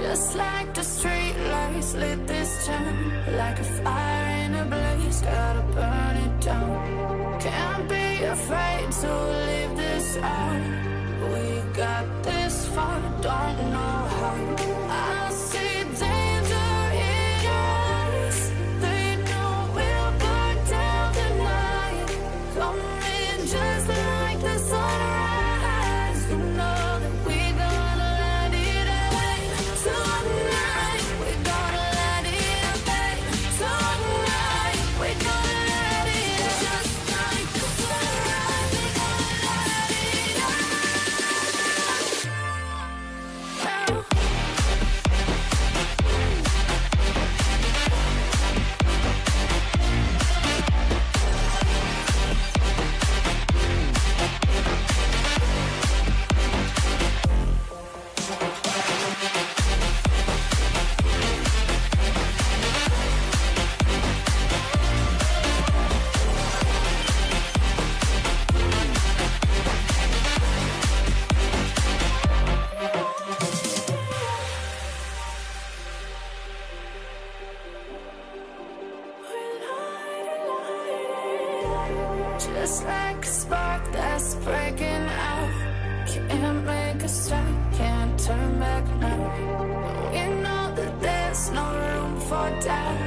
Just like the street lights lit this town, like a fire in a blaze, gotta burn it down. Can't be afraid to leave this out. We got this far, don't know how. I see danger in your eyes. They know we'll burn down the night. Coming just like the sunrise. You know that we gonna let it away. Tonight, we gonna let it away. Tonight, we gonna let it away. Just like the sunrise, we gonna let it away. Just like a spark that's breaking out. Can't make a stop, can't turn back now. We know that there's no room for doubt.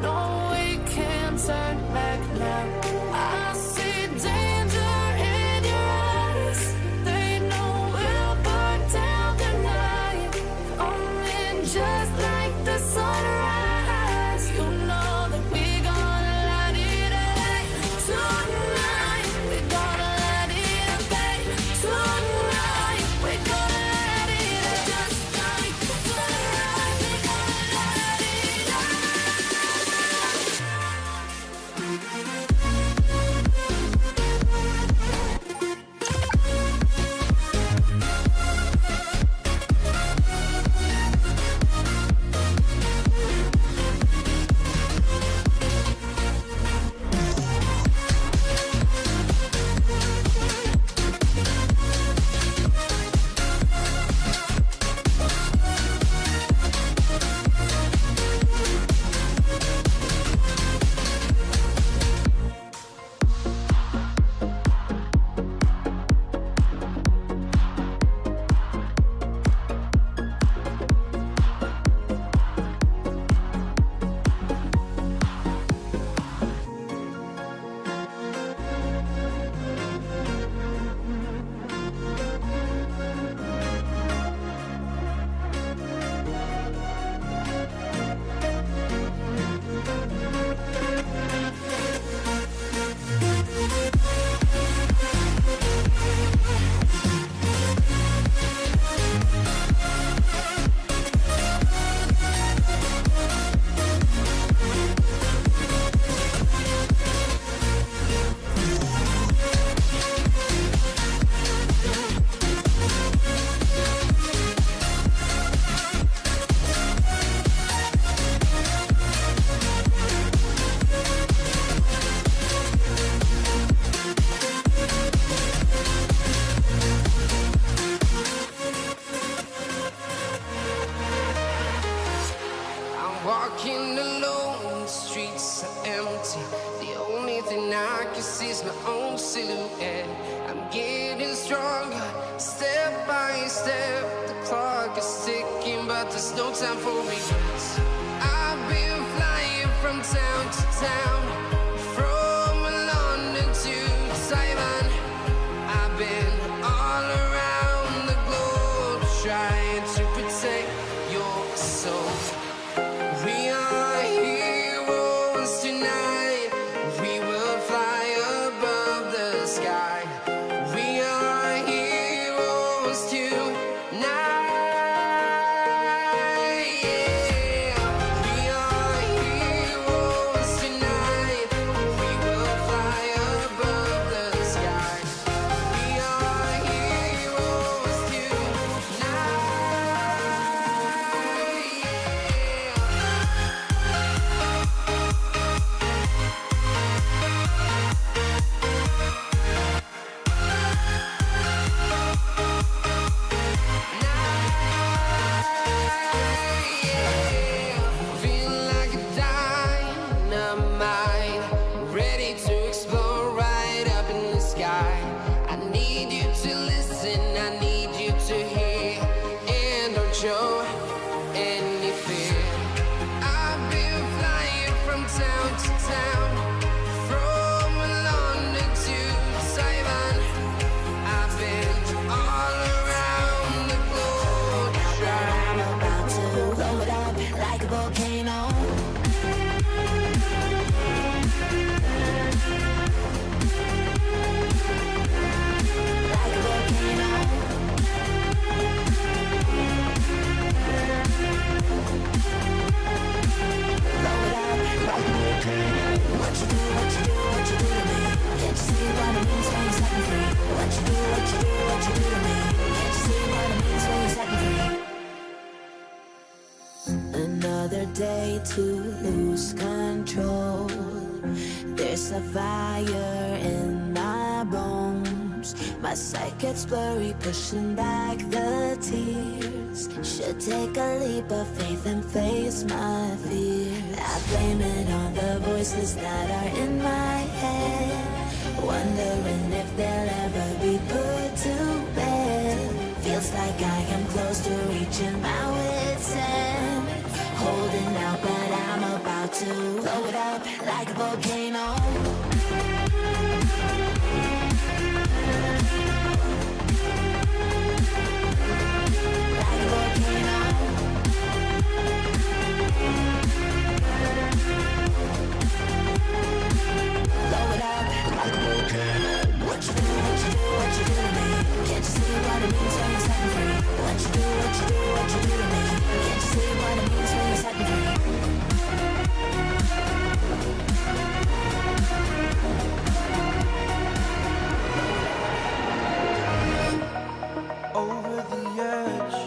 No, we can't turn back now. I see danger in your eyes. They know we'll burn down the night. Coming just like the sunrise. You know that we gonna let it away. Tonight, we gonna let it away. Tonight, we gonna let it away. Just like the sunrise, we gonna let it Walking alone, the streets are empty. The only thing I can see is my own silhouette. I'm getting stronger, step by step. The clock is ticking, but there's no time for regrets. I've been flying from town to town, from London to Taiwan. I've been all around the globe, trying to protect your soul. We are heroes tonight. We will fly above the sky. We are heroes tonight. Yeah. We are heroes tonight. My sight gets blurry, pushing back the tears. Should take a leap of faith and face my fears. I blame it on the voices that are in my head, wondering if they'll ever be put to bed. Feels like I am close to reaching my wit's end. Holding out, but I'm about to blow it up like a volcano. What you do, what you do, what you do to me? Can't you see what it means when you set me free? What you do, what you do, what you do to me? Can't you see what it means when you set me free? Over the edge,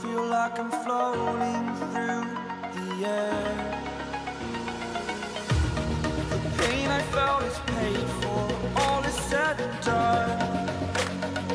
feel like I'm floating